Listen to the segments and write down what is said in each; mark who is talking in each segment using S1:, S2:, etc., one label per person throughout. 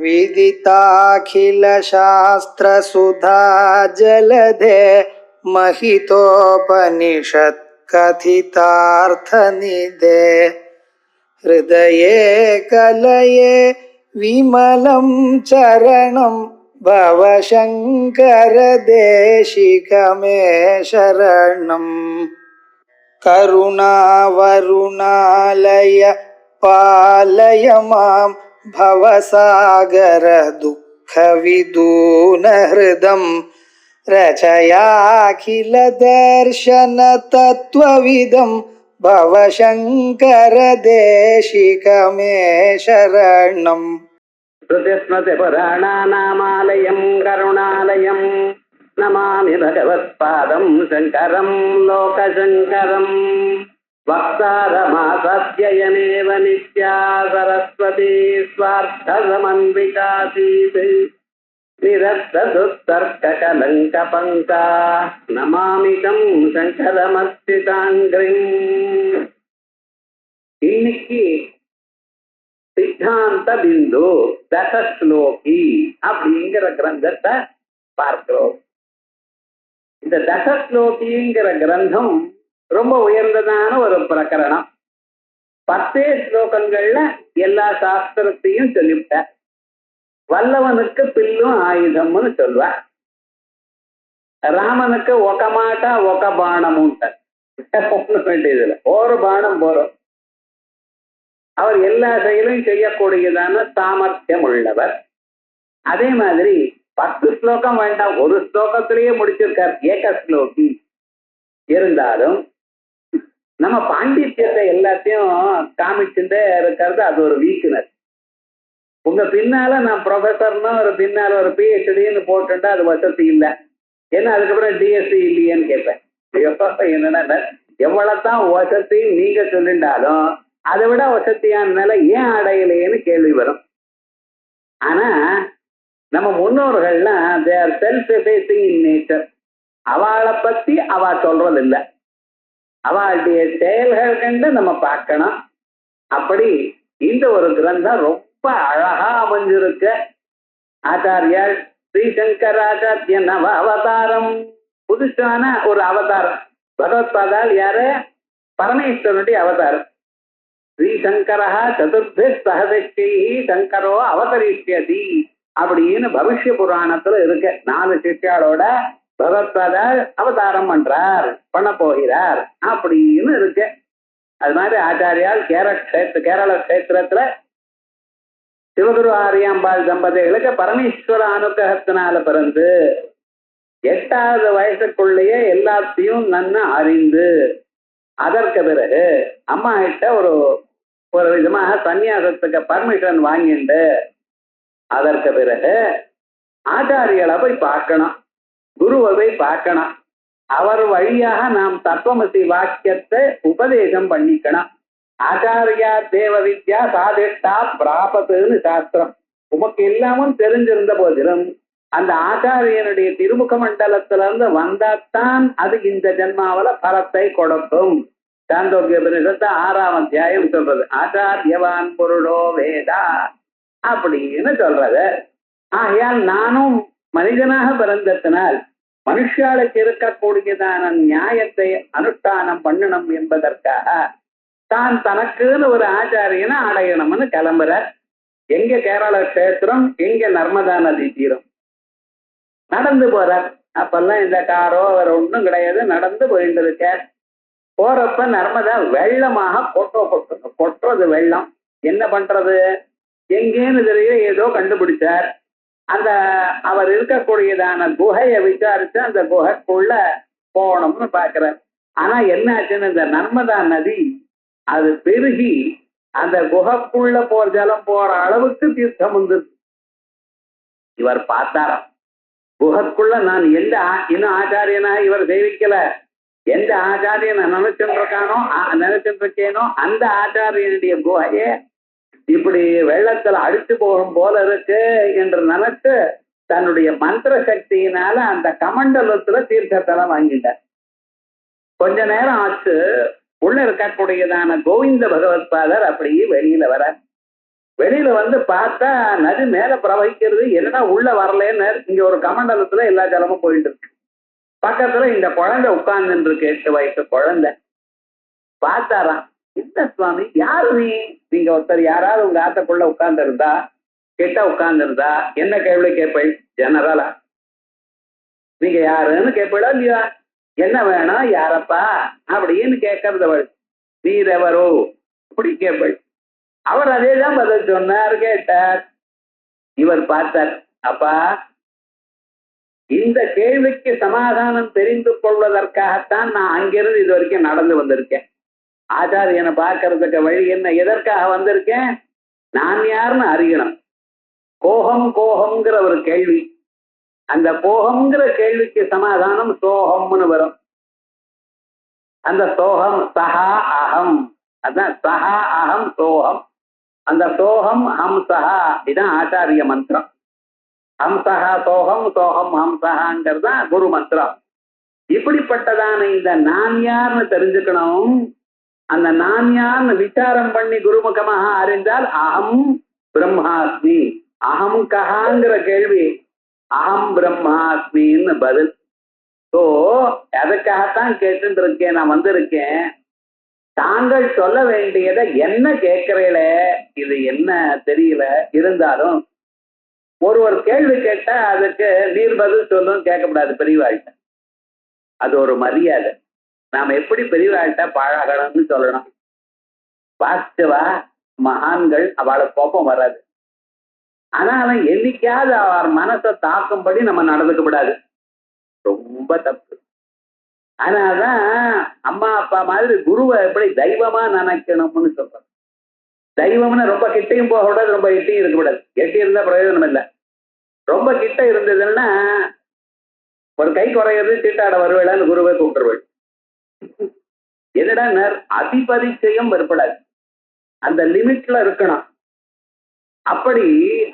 S1: विदिताखिलशास्त्रसुधा जलधे महितोपनिषत् कथितार्थनिधे हृदये कलये विमलं चरणं भवशङ्कर देशिकमे शरणम् करुणावरुणालय पालय मां भवसागर दुःखविदूनहृदं रचयाखिल दर्शन तत्त्वविदं भवशङ्कर देशिकमे शरणम्
S2: श्रुतिस्मृतिपुराणानामालयं करुणालयं नमामि भगवत्पादं शङ्करं लोकशङ्करम् वक्तारमासत्ययमेव नित्या सरस्वती स्वार्थसमन्वितासीत् निरस्तदुत्तर्ककलङ्कपङ्का नमामि तं शङ्करमर्चिताङ्घ्रिम् இன்னைக்கு சித்தாந்த பிந்து தசஸ்லோகி அப்படிங்கிற கிரந்தத்தை பார்க்கிறோம். இந்த தசஸ்லோகிங்கிற கிரந்தம் ரொம்ப உயர்ந்ததான ஒரு பிரகரணம். 10 ஸ்லோகங்கள்ல எல்லா சாஸ்திரத்தையும் சொல்லிவிட்ட. வல்லவனுக்கு பில்லும் ஆயுதம்னு சொல்வார். ராமனுக்கு ఒక మాట ఒక బాణం ఉంటారు. வேண்டியதுல ஒரு பானம் போறோம். அவர் எல்லா செயலும் செய்யக்கூடியதான சாமர்த்தியம் உள்ளவர். அதே மாதிரி 10 ஸ்லோகம் வேண்டாம், ஒரு ஸ்லோகத்திலேயே முடிச்சிருக்கார் ஏக ஸ்லோகி. இருந்தாலும் நம்ம பாண்டித்யத்தை எல்லாத்தையும் காமிச்சுட்டே இருக்கிறது அது ஒரு வீக்னஸ். உங்க பின்னால நான் ப்ரொஃபஸர்னா ஒரு பின்னால ஒரு பிஹெச்டின்னு போட்டுட்டா அது வசதி இல்லை. ஏன்னா அதுக்கப்புறம் டிஎஸ்சி இல்லையேன்னு கேட்பேன். என்னன்னா எவ்வளவுதான் வசதி நீங்க சொல்லிட்டாலும் அதை விட வசதியான நிலை ஏன் அடையலையேன்னு கேள்வி வரும். ஆனா நம்ம முன்னோர்கள்லாம் they are self effacing in nature. அவளை பத்தி அவ சொல்றது இல்லை, அவளுடைய செயல்கள் கண்டு நம்ம பார்க்கணும். அப்படி இந்த ஒரு கிரந்தம் ரொம்ப அழகா அமைஞ்சிருக்க. ஆச்சாரியார் ஸ்ரீசங்கராச்சாரிய நவ அவதாரம், புதுசான ஒரு அவதாரம். பகவத்பாதால் யாரு? பரமேஸ்வரனுடைய அவதாரம். ஸ்ரீசங்கரா சதுர்பி சகதை சங்கரோ அவதரிஷ்யதி அப்படின்னு பவிஷ்ய புராணத்துல இருக்க 4 சிஷ்யாளோட பகவத்பாதால் அவதாரம் பண்றார், பண்ண போகிறார் அப்படின்னு இருக்கு. அது மாதிரி ஆச்சாரியால் கேரள கஷேத்திரத்துல சிவகுரு ஆரியாம்பாள் தம்பதிகளுக்கு பரமேஸ்வர அனுகிரகத்தினால பிறந்து 8வது வயசுக்குள்ளேயே எல்லாத்தையும் நன்னா அறிந்து அதற்கு பிறகு அம்மா கிட்ட ஒரு விதமாக சன்னியாசத்துக்கு பர்மிஷன் வாங்கிட்டு அதற்கு பிறகு ஆச்சாரியரை போய் பார்க்கணும், குருவை போய் பார்க்கணும். அவர் வழியாக நாம் தத்துவமசி வாக்கியத்தை உபதேசம் பண்ணிக்கணும். ஆச்சாரியா தேவ வித்யா சாதிஷ்டா பிராபத்துன்னு சாஸ்திரம். உமக்கு எல்லாமும் தெரிஞ்சிருந்த போதிலும் அந்த ஆச்சாரியனுடைய திருமுக மண்டலத்திலிருந்து வந்தாத்தான் அது இந்த ஜென்மாவில பலத்தை கொடுக்கும். சாந்தோக்கிய உபநிஷத்து 6ஆம் அத்தியாயம் சொல்றது ஆச்சாரியவான் பொருளோ வேதா அப்படின்னு சொல்றது. ஆகையால் நானும் மனிதனாக பிறந்தத்தினால் மனுஷாளுக்கு இருக்கக்கூடியதான நியாயத்தை அனுஷ்டானம் பண்ணணும் என்பதற்காக தான் தனக்குன்னு ஒரு ஆச்சாரியனை அடையணும்னு கிளம்புற. எங்க கேரள கஷேத்திரம், எங்க நர்மதா நதி தீரம். நடந்து போறார். அப்பெல்லாம் இந்த காரோ வேற ஒன்றும் கிடையாது, நடந்து போயிட்டு இருக்க. போறப்ப நர்மதா வெள்ளமாக கொட்டுறது வெள்ளம். என்ன பண்றது எங்கேன்னு தெரியல, ஏதோ கண்டுபிடிச்சார். அந்த அவர் இருக்கக்கூடியதான குகையை விசாரிச்சு அந்த குகைக்குள்ள போகணும்னு பாக்குறார். ஆனா என்ன ஆச்சுன்னு இந்த நர்மதா நதி அது பெருகி அந்த குகைக்குள்ள ஜலம் போற அளவுக்கு தீர்த்தம் வந்து இவர் பார்த்தாராம். குகைக்குள்ள நான் எந்த இன்னும் ஆச்சாரியனா இவர் சேவிக்கல, எந்த ஆச்சாரியனை நினைச்சுட்டு இருக்கேனோ அந்த ஆச்சாரியனுடைய குகையே இப்படி வெள்ளத்துல அடிச்சு போகும் போல இருக்கு என்று நினைச்சு தன்னுடைய மந்திர சக்தியினால அந்த கமண்டலத்துல தீர்த்தத்தெல்லாம் வாங்கிட்டார். கொஞ்ச நேரம் ஆச்சு. உள்ள இருக்கக்கூடியதான கோவிந்த பகவத்பாதர் அப்படியே வெளியில வர. வெளியில வந்து பார்த்தா நதி மேல பிரவகிக்கிறது, என்னடா உள்ள வரலன்னு இங்க ஒரு கமண்டலத்துல எல்லா ஜலமும் போயிட்டு இருக்கு. பக்கத்துல இந்த குழந்தை உட்கார்ந்துட்டு இருக்கு, 8 வயசு குழந்தை. பார்த்தாராம், என்ன சுவாமி யாரு நீங்க ஒருத்தர் யாராவது உங்க ஆத்தக்குள்ள உட்கார்ந்து இருந்தா, கிட்ட உட்கார்ந்து இருந்தா என்ன கேள்வி கேட்பேன்? ஜெனரலா நீங்க யாருன்னு கேட்பீடா இல்லையா? என்ன வேணும் யாரப்பா அப்படின்னு கேட்கறது. நீரெவரோ அப்படி கேட்பேன். அவர் அதேதான் பதில் சொன்னார், கேட்டார். இவர் பார்த்தார், அப்பா இந்த கேள்விக்கு சமாதானம் தெரிந்து கொள்வதற்காகத்தான் நான் அங்கிருந்து இது வரைக்கும் நடந்து வந்திருக்கேன். ஆச்சாரியனை பார்க்கறதுக்கு வழி என்ன, எதற்காக வந்திருக்கேன்? நான் யாருன்னு அறியணும். கோகம்ங்கிற ஒரு கேள்வி, அந்த கோகம்ங்கிற கேள்விக்கு சமாதானம் சோகம்னு வரும். அந்த சோகம் சஹா அகம், அதான் சஹா அகம் சோகம். அந்த சோகம் ஹம்சஹா, இதுதான் ஆச்சாரிய மந்திரம். ஹம்சஹா சோகம், சோகம் ஹம்சஹாங்கிறது தான் குரு மந்திரம். இப்படிப்பட்டதான இந்த நான் யார்னு தெரிஞ்சுக்கணும். அந்த நான் யார்னு விசாரம் பண்ணி குருமுகமாக அறிந்தால் அகம் பிரம்மாஸ்மி. அகம் கஹாங்கிற கேள்வி அகம் பிரம்மாஸ்மின்னு பதில். ஸோ அதுக்காகத்தான் கேட்டு இருக்கேன், நான் வந்திருக்கேன். தாங்கள் சொல்ல வேண்டியதை என்ன கேட்கிறீங்கள, இது என்ன தெரியல. இருந்தாலும் ஒருவர் கேள்வி கேட்டா அதுக்கு நீர் பதில் சொல்லும் கேட்கக்கூடாது பெரியவாழ்கிட்ட. அது ஒரு மரியாதை. நாம எப்படி பெரியவாழ்கிட்ட பழகணும்னு சொல்லணும். வாஸ்தவா மகான்கள் அவளுக்கு கோபம் வராது. ஆனா அவன் என்னைக்காவது அவர் மனசை தாக்கும்படி நம்ம நடந்துக்க கூடாது. ரொம்ப தப்பு. ஆனாதான் அம்மா அப்பா மாதிரி குருவை எப்படி தெய்வமா நினைக்கணும்னு சொல்றோம். தெய்வம்னு ரொம்ப கிட்டையும் போக கூடாது, ரொம்ப எட்டியும் இருக்கக்கூடாது. எட்டி இருந்தா பிரயோஜனம் இல்லை. ரொம்ப கிட்ட இருந்ததுன்னா ஒரு கை குறையிறது சீட்டாட வருவேளான்னு குருவை கூப்பிட்டுருவேள். என்னடா அதிபரிச்சயம் ஏற்படாது, அந்த லிமிட்ல இருக்கணும். அப்படி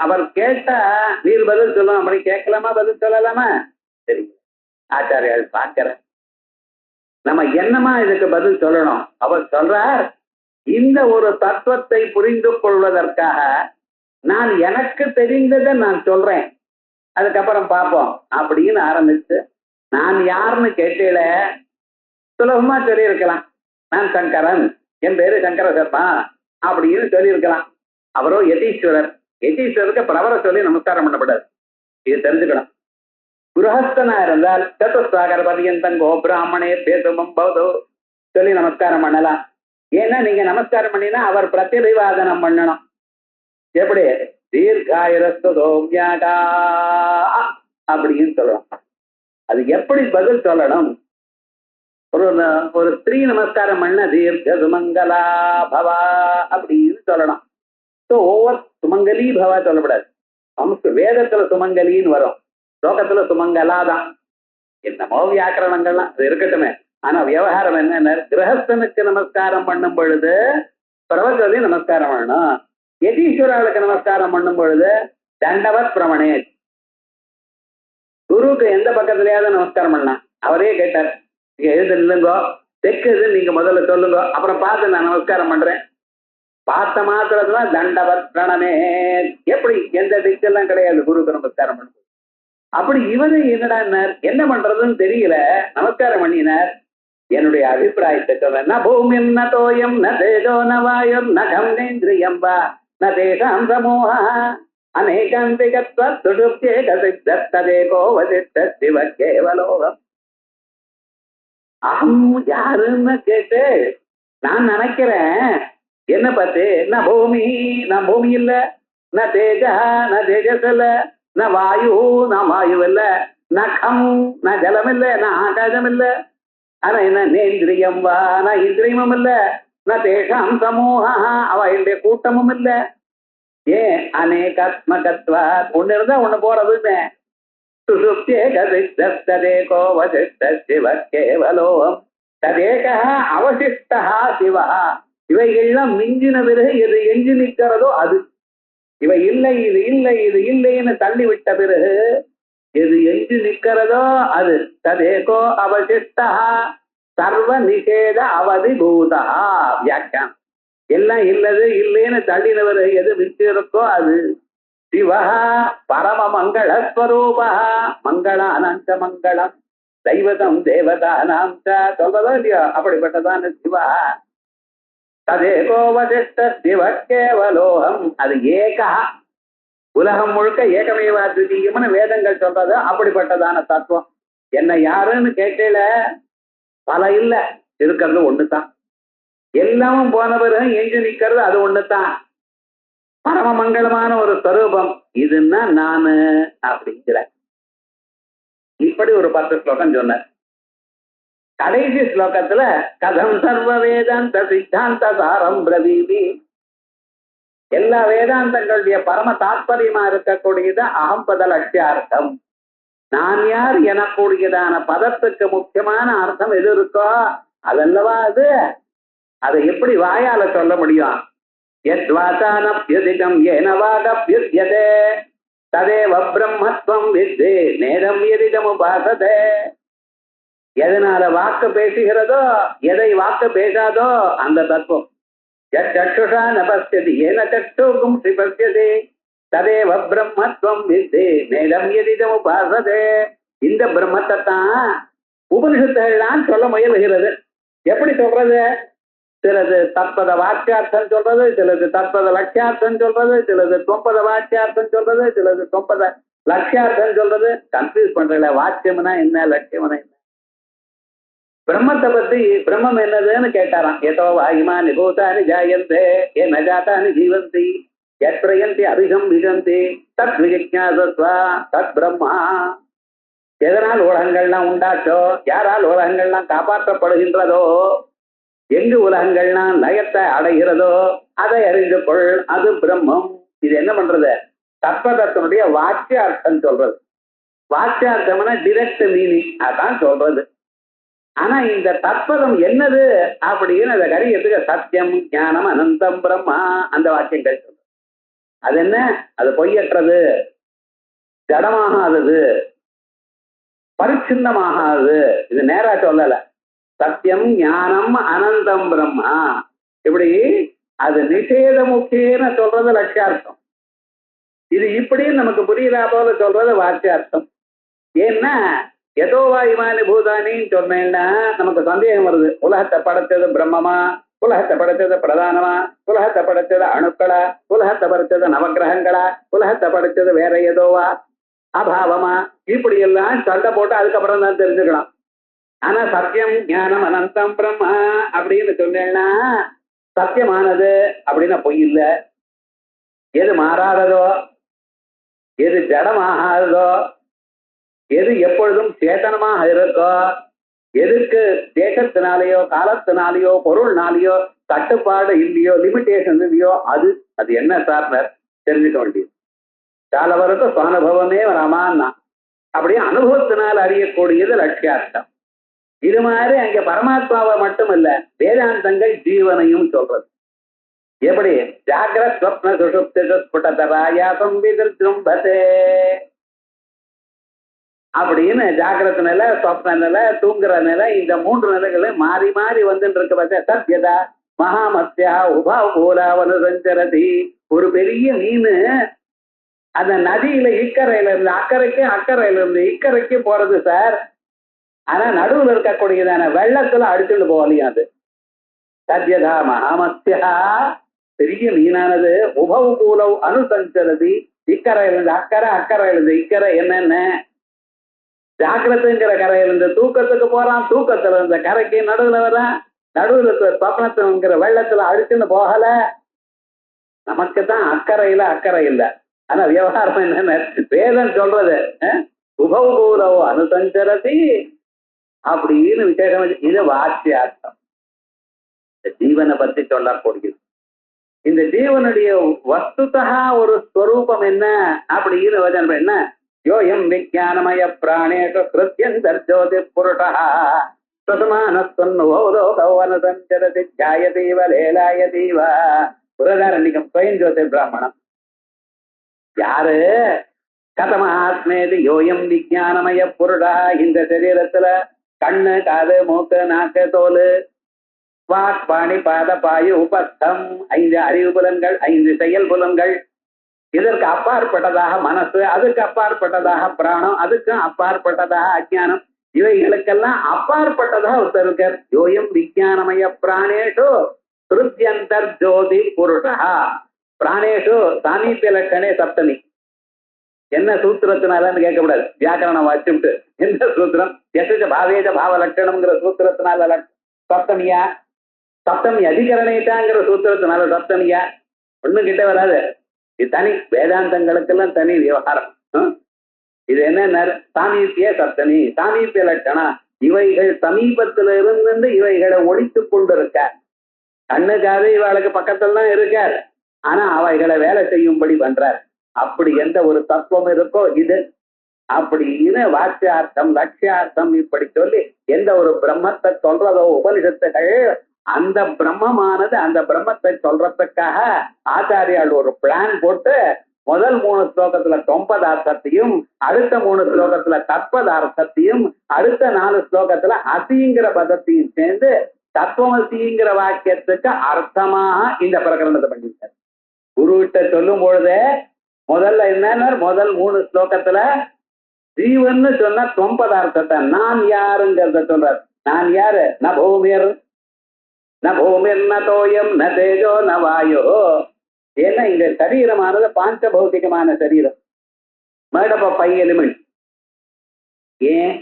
S2: அவர் கேட்டா நீர் பதில் சொல்லணும். அப்படி கேட்கலாமா, பதில் சொல்லலாமா? சரி, ஆச்சாரியால் பார்க்கிற நம்ம என்னமா இதுக்கு பதில் சொல்லணும். அவர் சொல்றார், இந்த ஒரு தத்துவத்தை புரிந்து கொள்வதற்காக நான் எனக்கு தெரிந்ததை நான் சொல்றேன், அதுக்கப்புறம் பார்ப்போம் அப்படின்னு ஆரம்பிச்சு நான் யாருன்னு கேட்டேல சுலபமா சொல்லியிருக்கலாம். நான் சங்கரன், என் பேரு சங்கர சர்மா அப்படின்னு சொல்லியிருக்கலாம். அவரோ யதீஸ்வரர். யதீஸ்வரருக்கு பிரவர சொல்லி நமஸ்காரம் பண்ணப்படாது, இது தெரிஞ்சுக்கணும். குருஹஸ்தனா இருந்தால் சதுஸ்வாகர பரியந்தங்கோ பிராமணே பேசுமம் பௌதோ சொல்லி நமஸ்காரம் பண்ணலாம். ஏன்னா நீங்க நமஸ்காரம் பண்ணினா அவர் பிரத்யபிவாதனம் பண்ணணும். எப்படி தீர்காயிரஸ்தோம்யாகா அப்படின்னு சொல்லணும். அது எப்படி பதில் சொல்லணும்? ஒரு ஸ்திரீ நமஸ்காரம் பண்ண தீர்க்க சுமங்கலா பவா அப்படின்னு சொல்லணும். ஒவ்வொரு சுமங்கலி பவா சொல்லப்படாது. வேதத்துல சுமங்கலின்னு வரும், லோகத்துல சுமங்கலாதான். என்னமோ வியாக்கரணங்கள்லாம் அது இருக்கட்டுமே. ஆனா விவகாரம் என்ன, கிரகஸ்தனுக்கு நமஸ்காரம் பண்ணும் பொழுது பிரவச்சதி நமஸ்காரம் பண்ணணும். யதீஸ்வராளுக்கு நமஸ்காரம் பண்ணும் பொழுது தண்டவத் பிரமணே. குருவுக்கு எந்த பக்கத்துலயாவது நமஸ்காரம் பண்ணலாம். அவரே கேட்டார், நீங்க எழுது இல்லைங்கோ, தெற்கு எது நீங்க முதல்ல சொல்லுங்க, அப்புறம் பார்த்து நான் நமஸ்காரம் பண்றேன். பார்த்த மாத்திரத்துல தண்டவத் பிரணமே. எப்படி எந்த திக்கெல்லாம் கிடையாது குருக்கு நமஸ்காரம் பண்ணும்போது. அப்படி இவரு என்னடா என்ன பண்றதுன்னு தெரியல, நமஸ்காரம் பண்ணினார். என்னுடைய அபிப்பிராயத்தை சொல்றேன். ந பூமிம் ந தோயம் ந தேஜோ ந வாயும் ந கம்னேந்திரியம் வா ந தேசாம் சமூஹா அநேகாந்திகத்வத்சுஷுப்த்யேகசித்ததேகோ வசிஷ்ட சிவ கேவலோகம். அகம் யாருன்னு கேட்டு நான் நினைக்கிறேன் என்ன பத்தி, ந பூமி, நான் பூமி இல்ல, ந தேஜா, ந தேஜஸ் இல்ல, ந வாயு, நான் வாயு இல்ல, ந கம், நான் ஜலம் இல்ல, நான் ஆகாசம் இல்ல. ஆனா என்ன நேந்திரியம் வா, நான் இந்திரியமும் இல்ல, நான் தேசாம் சமூகா, அவளுடைய கூட்டமும் இல்ல. ஏன் அநேகாத்மகத்வா, ஒண்ணு இருந்தா ஒண்ணு போறதுன்னு. சுசுப்த்யேகசித்ததேகோ வசிஷ்ட சிவ கேவலோகம் ததேகா அவசிஷ்டா சிவா. இவைகள்லாம் மிஞ்சின பிறகு எது எஞ்சி நிற்கிறதோ அது. இவை இல்லை, இது இல்லை, இது இல்லைன்னு தள்ளிவிட்ட பிறகு எது எஞ்சி நிற்கிறதோ அது. ததேகோ அவசிஷ்டா சர்வ நிஷேத அவதிபூதா. வியாக்கியானம். எல்லாம் இல்லது இல்லைன்னு தள்ளினவர் எது மிச்சம் இருக்கோ அது. சிவா பரம மங்கள ஸ்வரூபா மங்களானந்த மங்களம் தெய்வதம் தேவதானாம் சொல்றதோ இல்லையோ அப்படிப்பட்டதான சிவா. ததேகோவதிஷ்ட சிவ கேவலோகம் அது ஏகா உலகம் முழுக்க ஏகமேவா துதியம்னு வேதங்கள் சொல்றது அப்படிப்பட்டதான தத்துவம். என்ன யாருன்னு கேட்கல, பல இல்ல, இருக்கிறது ஒண்ணுதான். எல்லாமும் போன பிறகு எஞ்சி நிக்கிறது அது ஒண்ணுதான். பரம மங்களமான ஒரு ஸ்வரூபம் இதுன்னா நானு அப்படிங்கிற. இப்படி ஒரு 10 ஸ்லோகம் சொன்னார். கடைசி ஸ்லோகத்துல கதம் சர்வ வேதாந்த சித்தாந்த சாரம் பிரவீமி, எல்லா வேதாந்தங்களுடைய பரம தாற்பயமா இருக்கக்கூடியது அகம்பத லட்சியார்த்தம். நான் யார் எனக்கூடியதான பதத்துக்கு முக்கியமான அர்த்தம் எது இருக்கோ அதல்லவா அது. அதை எப்படி வாயால சொல்ல முடியும்? யத்வாசானப்யுதிகம் ஏனவாகப்யுத்யதே ததேவ பிரம்மத்வம் வித்தே நேரம் எதிதமுபாசதே. எதனால வாக்கு பேசுகிறதோ, எதை வாக்கு பேசாதோ அந்த தத்துவம். யச்சுஷா நபஸ்யதி ஏன சக்ஷுகும் ஸ்ரீபஸ்யதே ததேவ பிரம்மத்வம் வித்தே நேரம் எதிதமுபாசதே. இந்த பிரம்மத்தை தான் உபனிஷத்துகள்லாம் சொல்ல முயல்கிறது. எப்படி சொல்றது? சிலது தற்பத வாக்கியார்த்தம் சொல்றது, சிலது தற்பத லட்சியார்த்தம் சொல்றது, சிலது தொம்பத வாக்கியார்த்தம் சொல்றது, சிலது தொம்பத லட்சியார்த்தம் சொல்றது. கன்ஃபியூஸ் பண்றல, வாக்கியம்னா என்ன லட்சியம்னா என்ன? பிரம்மத்தை பத்தி பிரம்மம் என்னதுன்னு கேட்டாராம். ஏதோ வாயுமானி பூதானி ஜாயந்தே ஏ நஜாத்தானி ஜீவந்தி எத்ரயந்தி அபிகம் விஜந்தி தத் விஜிஞாசத்வா தத் பிரம்மா. எதனால் உலகங்கள்லாம் உண்டாச்சோ, யாரால் உலகங்கள்லாம் காப்பாற்றப்படுகின்றதோ, எங்கு உலகங்கள்லாம் லயத்தை அடைகிறதோ அதை அறிந்து கொள், அது பிரம்மம். இது என்ன பண்றது? தத்பதத்தினுடைய வாக்கியார்த்தம் சொல்றது. வாக்கியார்த்தம்னா டிரெக்ட் மீனிங் அதான் சொல்றது. ஆனா இந்த தத்பதம் என்னது அப்படின்னு அதை கரியத்துக்கு சத்தியம் ஞானம் அனந்தம் பிரம்மா அந்த வாக்கியங்கள் சொல்றது. அது என்ன? அது பொய்யற்றது, ஜடமாகாதது, பரிச்சின்னமாகாது. இது நேரா சொல்லல. சத்தியம் ஞானம் அனந்தம் பிரம்மா. இப்படி அது நிஷேத முக்கியன்னு சொல்றது லட்சியார்த்தம். இது இப்படி நமக்கு புரியுதா போல சொல்றது வாக்கியார்த்தம். ஏன்னா எதோ வாயுமானி பூதானின்னு சொன்னேன்னா நமக்கு சந்தேகம் வருது. உலகத்தை படைச்சது பிரம்மமா, உலகத்தை படைச்சது பிரதானமா, உலகத்தை படைச்சது அணுக்களா, உலகத்தை படைச்சது நவகிரகங்களா, உலகத்தை படைச்சது வேற ஏதோவா, அபாவமா, இப்படி எல்லாம் சண்டை போட்டு அதுக்கப்புறம் தான் தெரிஞ்சுக்கலாம். ஆனா சத்தியம் ஞானம் அனந்தம் பிரம்மா அப்படின்னு சொன்னேன்னா சத்தியமானது அப்படின்னா பொய் இல்லை. எது மாறாததோ, எது ஜடமாகாததோ, எது எப்பொழுதும் சேத்தனமாக இருக்கோ, எதுக்கு தேசத்தினாலேயோ காலத்தினாலேயோ பொருள்னாலேயோ கட்டுப்பாடு இல்லையோ லிமிட்டேஷன் இல்லையோ அது அது என்ன சார்னர் தெரிஞ்சுக்க வேண்டியது. காலவருக்கு சுவானுபவமே வராமான்னா அப்படியே அனுபவத்தினால் அறியக்கூடியது லட்சியார்த்தம். இது மாதிரி அங்க பரமாத்மாவை மட்டும் இல்ல, வேதாந்தங்கள் ஜீவனையும் சொல்றது. எப்படி? ஜாகிரத் ஸ்வப்ன சுஷுப்தி ஸ்புடதராயாசம் விதிரும்பதே அப்படின்னு ஜாகிரத நிலை, சொப்ன நிலை, தூங்குற நிலை, இந்த 3 நிலைகளும் மாறி மாறி வந்துட்டு இருக்க பார்த்தா சத்யதா மகாமத்யா உபா பூலாவனு சஞ்சரதி. ஒரு பெரிய மீன் அந்த நதியில இக்கரையில இருந்து அக்கறைக்கு, அக்கறையில இருந்து இக்கரைக்கு போறது சார். ஆனா நடுவில் இருக்கக்கூடியதான வெள்ளத்துல அடிச்சுட்டு போகலையும் அது. சத்யதா மகாமத்யா பெரிய மீனானது உபவு பூலவ் அனுசஞ்சரதி. இக்கரையிலிருந்து அக்கறை, அக்கறையிலிருந்து இக்கரை. என்னென்ன? ஜாக்கிரத்துங்கிற கரையிலிருந்து தூக்கத்துக்கு போறான், தூக்கத்துல இருந்த கரைக்கு நடுவுல வரான், நடுவுல சொப்னத்துங்கிற வெள்ளத்துல அடிச்சுன்னு போகல. நமக்குத்தான் அக்கறையில அக்கறை இல்லை. ஆனா விவகாரம் என்னன்னு வேதம் சொல்றது உபவு பூலவ் அனுசஞ்சரதி அப்படின்னு விசேஷம். இது வாக்கியார்த்தம். இந்த ஜீவனை பத்தி சொல்லக்கூடியது. இந்த ஜீவனுடைய வஸ்துதா ஒரு ஸ்வரூபம் என்ன அப்படின்னு என்ன? யோயம் விஜானமய பிராணேஷு கிருத்யந்தர்ஜோதி புருஷா சுதமானஸ்வன்னுவோதோகவனசஞ்சரதி ஜாயதீவ லேலாயதீவ. புரதாரண்யம் ஸ்வயம் ஜோதி பிராமணம். யாரு? கதமாத்மேதி யோயம் விஜானமய புருஷா. இந்த சரீரத்துல கண்ணு, காது, மூக்கு, நாக்கு, தோல் வாக் பாணி பாத பாயு உபஸ்தம் 5 அறிவு புலன்கள், 5 செயல் புலன்கள். இதற்கு அப்பாற்பட்டதாக மனசு, அதுக்கு அப்பாற்பட்டதாக பிராணம், அதுக்கும் அப்பாற்பட்டதாக அஜ்ஞானம். இவைகளுக்கெல்லாம் அப்பாற்பட்டதாக ஒருத்தர் இருக்கார். யோயம் விஞ்ஞானமய பிராணேஷு திருத்தியந்தர் ஜோதி புருஷா. பிராணேஷு சாமீபிய லட்சணே சப்தமி. என்ன சூத்திரத்தினாலன்னு கேட்கக்கூடாது, வியாக்கரணம் வச்சுட்டு. எந்த சூத்திரம்? எச பாவேஜ பாவ லட்சணம்ங்கிற சூத்திரத்தினால சப்தமியா? சப்தமி அதிகரணேட்டாங்கிற சூத்திரத்தினால சப்தமியா? ஒண்ணும் கிட்ட வராது. இது தனி வேதாந்தங்களுக்கெல்லாம் தனி விவகாரம். இது என்ன? சாமீபிய சப்தமி, சாமீபிய லட்சணம். இவைகள் சமீபத்துல இருந்து இவைகளை ஒழித்து கொண்டிருக்க. கண்ணுக்காது இவளுக்கு பக்கத்துல தான் இருக்கார், ஆனா அவைகளை வேலை செய்யும்படி பண்றார். அப்படி எந்த ஒரு தத்துவம் இருக்கோ இது. அப்படின்னு வாக்கியார்த்தம் லட்சியார்த்தம் இப்படி சொல்லி எந்த ஒரு பிரம்மத்தை சொல்றதோ உபனிஷத்துகள், அந்த பிரம்மமானது அந்த பிரம்மத்தை சொல்றதுக்காக ஆச்சாரியால் ஒரு பிளான் போட்டு முதல் 3 ஸ்லோகத்துல தொம்பதார்த்தத்தையும், அடுத்த 3 ஸ்லோகத்துல தத்பதார்த்தத்தையும், அடுத்த 4 ஸ்லோகத்துல அசிங்கிற பதத்தையும் சேர்ந்து தத்துவமசிங்கிற வாக்கியத்துக்கு அர்த்தமாக இந்த பிரகரணத்தை பண்ணிட்டார். குருவிட்ட சொல்லும் பொழுதே முதல்ல என்னன்னா, முதல் 3 ஸ்லோகத்துல ஜீவன்னு சொன்ன தொம்பதார்த்தத்தை நான் யாருங்கிறத சொல்றார். நான் யாரு? ந பூமியர் ந பூமிர் ந தோயம் ந தேஜோ ந வாயோ. ஏன்னா இந்த சரீரமானது பாஞ்ச பௌத்திகமான சரீரம், மேடப் ஆஃப் 5 எலிமெண்ட். ஏன்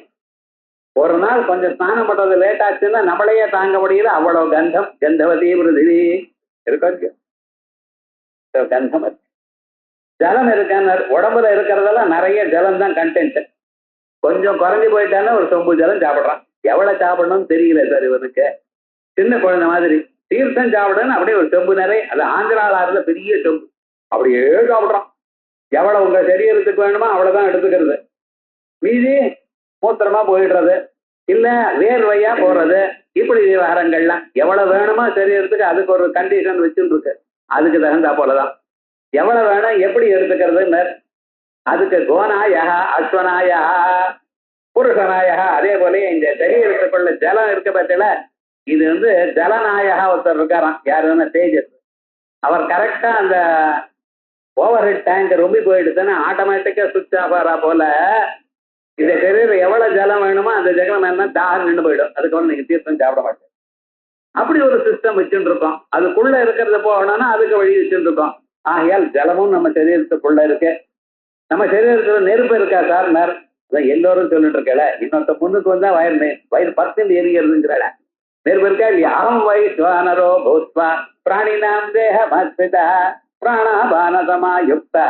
S2: ஒரு நாள் கொஞ்சம் ஸ்நானம் பண்றது லேட் ஆச்சுன்னா நம்மளையே தாங்க முடியல, அவ்வளவு கந்தம். கந்தவதி பிருதிவி இருக்க கந்தம். ஜலம் இருக்கான்னு உடம்புல இருக்கிறதெல்லாம் நிறைய ஜலம் தான் கண்டென்ட். கொஞ்சம் குறைஞ்சி போயிட்டான்னா ஒரு சொம்பு ஜலம் சாப்பிட்றான். எவ்வளவு சாப்பிடணும்னு தெரியல சார் இவனுக்கு. சின்ன குழந்தை மாதிரி தீர்த்தம் சாப்பிடணும், அப்படியே ஒரு சொம்பு நிறைய. அது ஆந்திராவில் பெரிய சொம்பு அப்படியே சாப்பிட்றான். எவ்வளவு உங்க சரீரத்துக்கு வேணுமோ அவ்வளவுதான் எடுத்துக்கிறது. மீதி மூத்திரமா போயிடுறது, இல்ல வேர்வையா போறது. இப்படி விவகாரங்கள்லாம் எவ்வளவு வேணுமோ சரீரத்துக்கு அதுக்கு ஒரு கண்டிஷன் வச்சுட்டு இருக்கு. அதுக்கு தகுந்தா போலதான் எவ்வளவு வேணும் எப்படி எடுத்துக்கிறதுன்னு. அதுக்கு கோநாயா அஸ்வநாயா புருஷநாயா. அதே போல இந்த சரீரத்துக்குள்ள ஜலம் இருக்க பத்தில இது ஜலநாயகா ஒருத்தர் இருக்காராம். யாருன்னா தேஜஸ். அவர் கரெக்டா அந்த ஓவர் ஹெட் டேங்க் ரொம்ப போயிடுச்சுன்னா ஆட்டோமேட்டிக்கா சுவிட்ச் ஆஃப் ஆறா போல இந்த சரீரம் எவ்வளவு ஜலம் வேணுமோ அந்த ஜலம் என்ன தாகம் நின்று போயிடும். அதுக்கு நீங்க தீர்த்தம் சாப்பிட மாட்டேன். அப்படி ஒரு சிஸ்டம் வச்சுட்டு இருக்கோம். அதுக்குள்ள இருக்கிறது போகணும்னா அதுக்கு வழி வச்சுட்டு இருக்கோம். ஆகையால் ஜலமும் நம்ம சரீரத்துக்குள்ள இருக்கு. நம்ம சரீரத்துல நெருப்பு இருக்கா சார்? எல்லோரும் சொல்லிட்டு இருக்கல. இன்னொருத்த முன்னுக்கு வந்தா வயிறு 10 எரிகிறதுங்கிறாள. நெருப்பு இருக்கா இல்லையா? அகம் வைஸ்வானரோ பூத்வா பிராணினாம் தேகமஸ்மிதா பிராணாபானசமாயுக்தா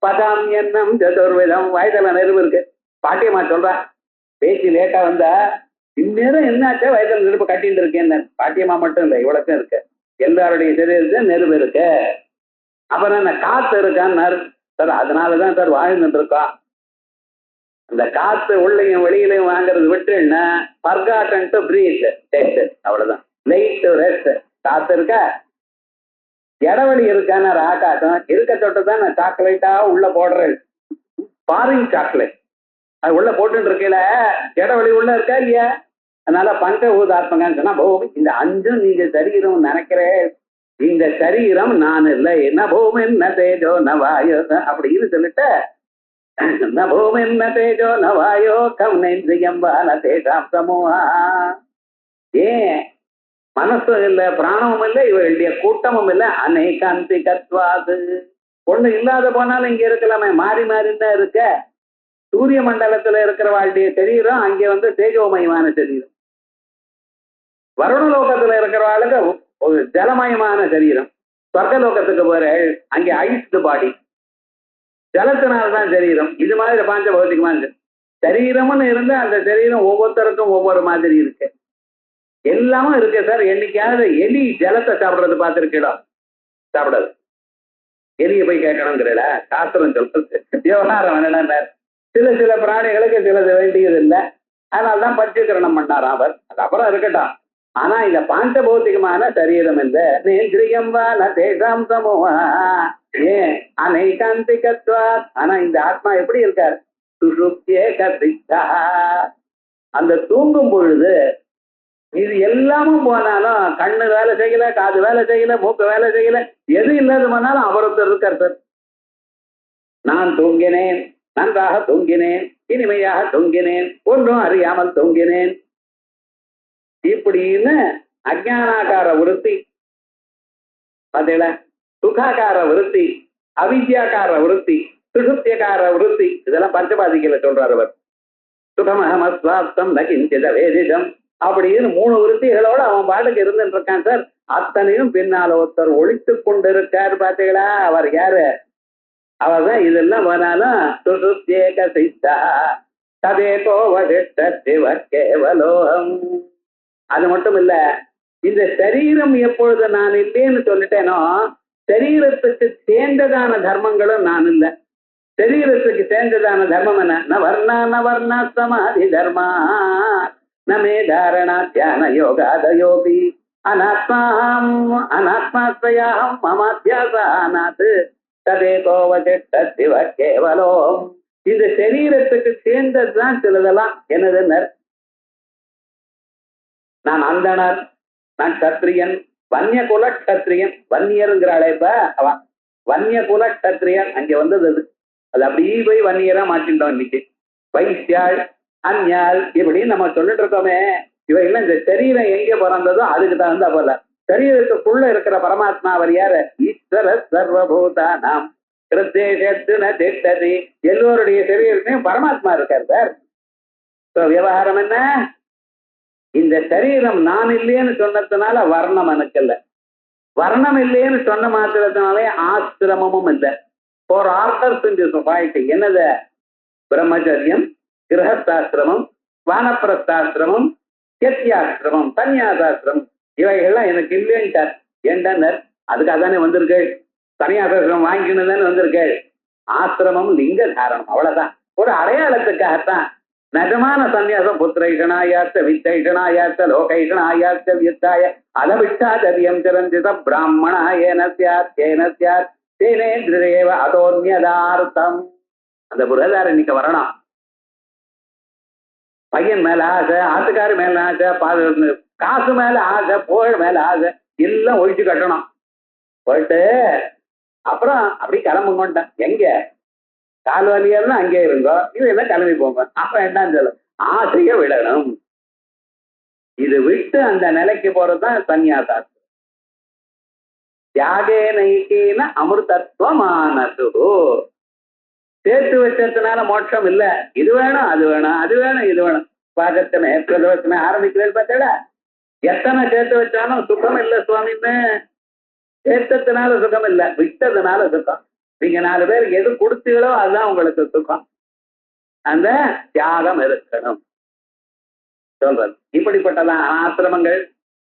S2: பதாம்யன்னம் சதுர்விதம். வயதுல நெருப்பு இருக்கு. பாட்டியம்மா சொல்றா, பேச்சு லேட்டா வந்தா இந்நேரம் என்னாச்சா வயதுல நெருப்பு கட்டிட்டு இருக்கேன்னு. பாட்டியம்மா மட்டும் இல்லை, இவ்வளவுக்கும் இருக்கு. எல்லாருடைய சரீரத்துல நெருப்பு இருக்கு. அப்புறம் என்ன காத்து இருக்கான்னு சார்? அதனாலதான் சார் வாழ்ந்துட்டு இருக்கோம். அந்த காத்து உள்ளையும் வெளியிலையும் வாங்குறது விட்டுன்னா forgotten to breathe, அவ்வளவுதான். Light to rest. காத்து இருக்கா? இடவெளி இருக்கான்னு ஆகாசம் இருக்க தொட்டுதான் நான் சாக்லேட்டா உள்ள போடுறேன். ஃபாரின் சாக்லேட் அது உள்ள போட்டு இருக்கல, இடவெளி உள்ள இருக்கா இல்லையா? அதனால பஞ்சபூதாத்மகான்னு சொன்னா பூமி. இந்த 5 நீங்க சரீரம் நினைக்கிறேன். இந்த சரீரம் நான் இல்லை. என்ன பூமி என்ன தேஜோ நவாயோ அப்படின்னு சொல்லிட்டு ந பூமி என்ன தேஜோ நவாயோ கவுனேந்திரியம் தேசாம் சமூகா. ஏன் மனசும் இல்லை, பிராணமும் இல்லை, இவர்களுடைய கூட்டமும் இல்லை. அநேகாந்திகத்வாது. ஒண்ணு இல்லாத போனாலும் இங்க இருக்கலாமே, மாறி மாறிதான் இருக்க. சூரிய மண்டலத்துல இருக்கிறவாளுடைய சரீரம் அங்கே தேஜோமயமான சரீரம். வருணலோகத்துல இருக்கிறவாளுக்கு ஒரு ஜலமயமான சரீரம். சொர்க்கலோகத்துக்கு போற அங்கே ஐஸ்டு பாடி, ஜலத்தினால்தான் சரீரம். இது மாதிரி பாஞ்ச பௌத்திகமான சரீரம்னு இருந்தா அந்த சரீரம் ஒவ்வொருத்தருக்கும் ஒவ்வொரு மாதிரி இருக்கு. எல்லாமும் இருக்கு சார். என்னைக்காவது எலி ஜலத்தை சாப்பிடுறது பார்த்துருக்கீடா? சாப்பிடாது. எலியை போய் கேட்கணுங்கிறல சாஸ்திரம் சொல்றது. விவகாரம் என்னன்னா, சில பிராணிகளுக்கு சிலது வேண்டியது இல்லை. அதனால்தான் பஞ்சகரணம் பண்ணாராம் அவர். அது அப்புறம் இருக்கட்டும். ஆனா இந்த பாஞ்ச பௌத்திகமான சரீரம் இல்ல. தேசாம் சமூகா. ஏன் அநேகாந்திகத்வா. ஆனா இந்த ஆத்மா எப்படி இருக்கார்? சுஷுப்தியே கதித்தா. அந்த தூங்கும் பொழுது இது எல்லாமும் போனாலும் கண்ணு வேலை செய்யல, காது வேலை செய்யல, மூக்கு வேலை செய்யல, எது இல்லாத போனாலும் அவர் ஒருத்தர் இருக்கார் சார். நான் தூங்கினேன், நன்றாக தூங்கினேன், இனிமையாக தூங்கினேன், ஒன்றும் அறியாமல் தூங்கினேன். இப்படின்னு அஜானாகார விருத்தி, பார்த்தீங்களா, சுகாகார விருத்தி, அவித்யாகார விருத்தி, சுஷுப்தியகார விருத்தி, இதெல்லாம் பஞ்சபாதிகளை சொல்றார் அவர். சுகமஹமஸ்வாப்தம் நகிஞ்சித வேதிதம் அப்படின்னு 3 விருத்திகளோட அவன் பாட்டுக்கு இருந்துட்டு இருக்கான் சார். அத்தனையும் பின்னால ஒருத்தர் ஒழித்து கொண்டிருக்கார். பார்த்தீங்களா, அவர் யாரு? அவர்தான் இதெல்லாம் வராலும் சுஷுப்தியேக சித்தா ததேகோ வதிஷ்ட சிவ கேவலோகம். அது மட்டும் இல்ல, இந்த சரீரம் எப்பொழுது நான் இல்லைன்னு சொல்லிட்டேனோ, சரீரத்துக்கு சேர்ந்ததான தர்மங்களும் நான் இல்லை. சரீரத்துக்கு சேர்ந்ததான தர்மம் என்ன? நவர்ணா சமாதி தர்மா நமே தாரணா தியான யோகாதயோபி அனாத்மாஹம் அனாத்மாஸ்வயாஹம் மமாத்யாசானாத் ததேகோ வசிஷ்ட சிவ கேவலோம். இந்த சரீரத்துக்கு சேர்ந்ததுதான் சிலதெல்லாம். என்னதுன்னு, நான் அந்தனர், நான் கத்திரியன், வன்னிய குல கத்திரியன். வன்னியருங்கிறாளே இப்ப அவன் வன்னிய குல கத்திரியன். அங்க வந்தது அது. அது அப்படியே போய் வன்னியரா மாற்றிட்டோம் இன்னைக்கு. வைத்தியாள், அந்யாள் இப்படின்னு நம்ம சொல்லிட்டு இருக்கோமே. இவையெல்லாம் இந்த சரீரம் எங்க பிறந்ததோ அதுக்கு தகுந்தா போல. சரீரத்துக்குள்ள இருக்கிற பரமாத்மா அவர் யாரு? ஈஸ்வர சர்வபூதானாம் கிருத்தேஷத்துன திட்டதி. எல்லோருடைய சரீரத்தையும் பரமாத்மா இருக்கார் சார். விவகாரம் என்ன? இந்த சரீரம் நான் இல்லையேன்னு சொன்னதுனால வர்ணம் எனக்கு இல்லை. வர்ணம் இல்லையேன்னு சொன்ன மாத்திரத்தினாலே ஆசிரமமும் இல்லை. 4 ஆர்டர்ஸ் இன் தி சொசைட்டி. என்னது? பிரம்மச்சரியம், கிரகஸ்தாசிரமம், வானப்பிரஸ்தாசிரமம், யத்யாசிரமம், சன்னியாசாசிரமம். இவைகள்லாம் எனக்கு இல்லைன்ட்டார். ஏண்டனர்? அதுக்காக தானே வந்திருக்கேள். சன்னியாசாசிரமம் வாங்கிக்கணும் தானே வந்திருக்கேள். ஆசிரமம் லிங்க தாரணம், அவ்வளவுதான். ஒரு அடையாளத்துக்காகத்தான். நிஜமான சன்னியாசம் புத்திரைஷனாயாச்ச வித்தைஷனாயாச்ச லோகைஷனாயாச்ச வித்தாய அதவிட்டாதரியம் சிரஞ்சித பிராமணா ஏன சியாத் ஏன சியாத் தேனேந்திரேவ அதோன்யதார்த்தம். அந்த புரதாரணிக்கு வரணும். பையன் மேல ஆசை, ஆத்துக்காரு மேல ஆசை, காசு மேல ஆசை, புகழ் மேல ஆசை, எல்லாம் ஒழிச்சு கட்டணும். போயிட்டு அப்புறம் அப்படி கிளம்புங்கன்ட்டான். எங்க கால் வலியெல்லாம் அங்கே இருங்கோ, இதெல்லாம் கிளம்பி போங்க. அப்புறம் என்னன்னு சொல்ல, ஆசைய விடணும். இது விட்டு அந்த நிலைக்கு போறதுதான் சன்னியாசாஸ்திரம். தியாகே நைக்கேன அமிர்தத்வமானது. சேர்த்து வச்சதுனால மோட்சம் இல்ல. இது வேணும், அது வேணும், அது வேணும், இது வேணும். பாகத்தமே பிரதோஷமே ஆரம்பிக்கிறேன் பார்த்தா, எத்தனை சேர்த்து வச்சாலும் சுகம் இல்லை சுவாமின்னு. சேர்த்ததுனால சுகம் இல்லை, விட்டதுனால சுகம். நீங்க 4 பேருக்கு எது கொடுத்தீங்களோ அதுதான் உங்களுக்கு சுகம். அந்த தியாகம் இருக்கணும் சொல்றது. இப்படிப்பட்டதான் ஆசிரமங்கள்.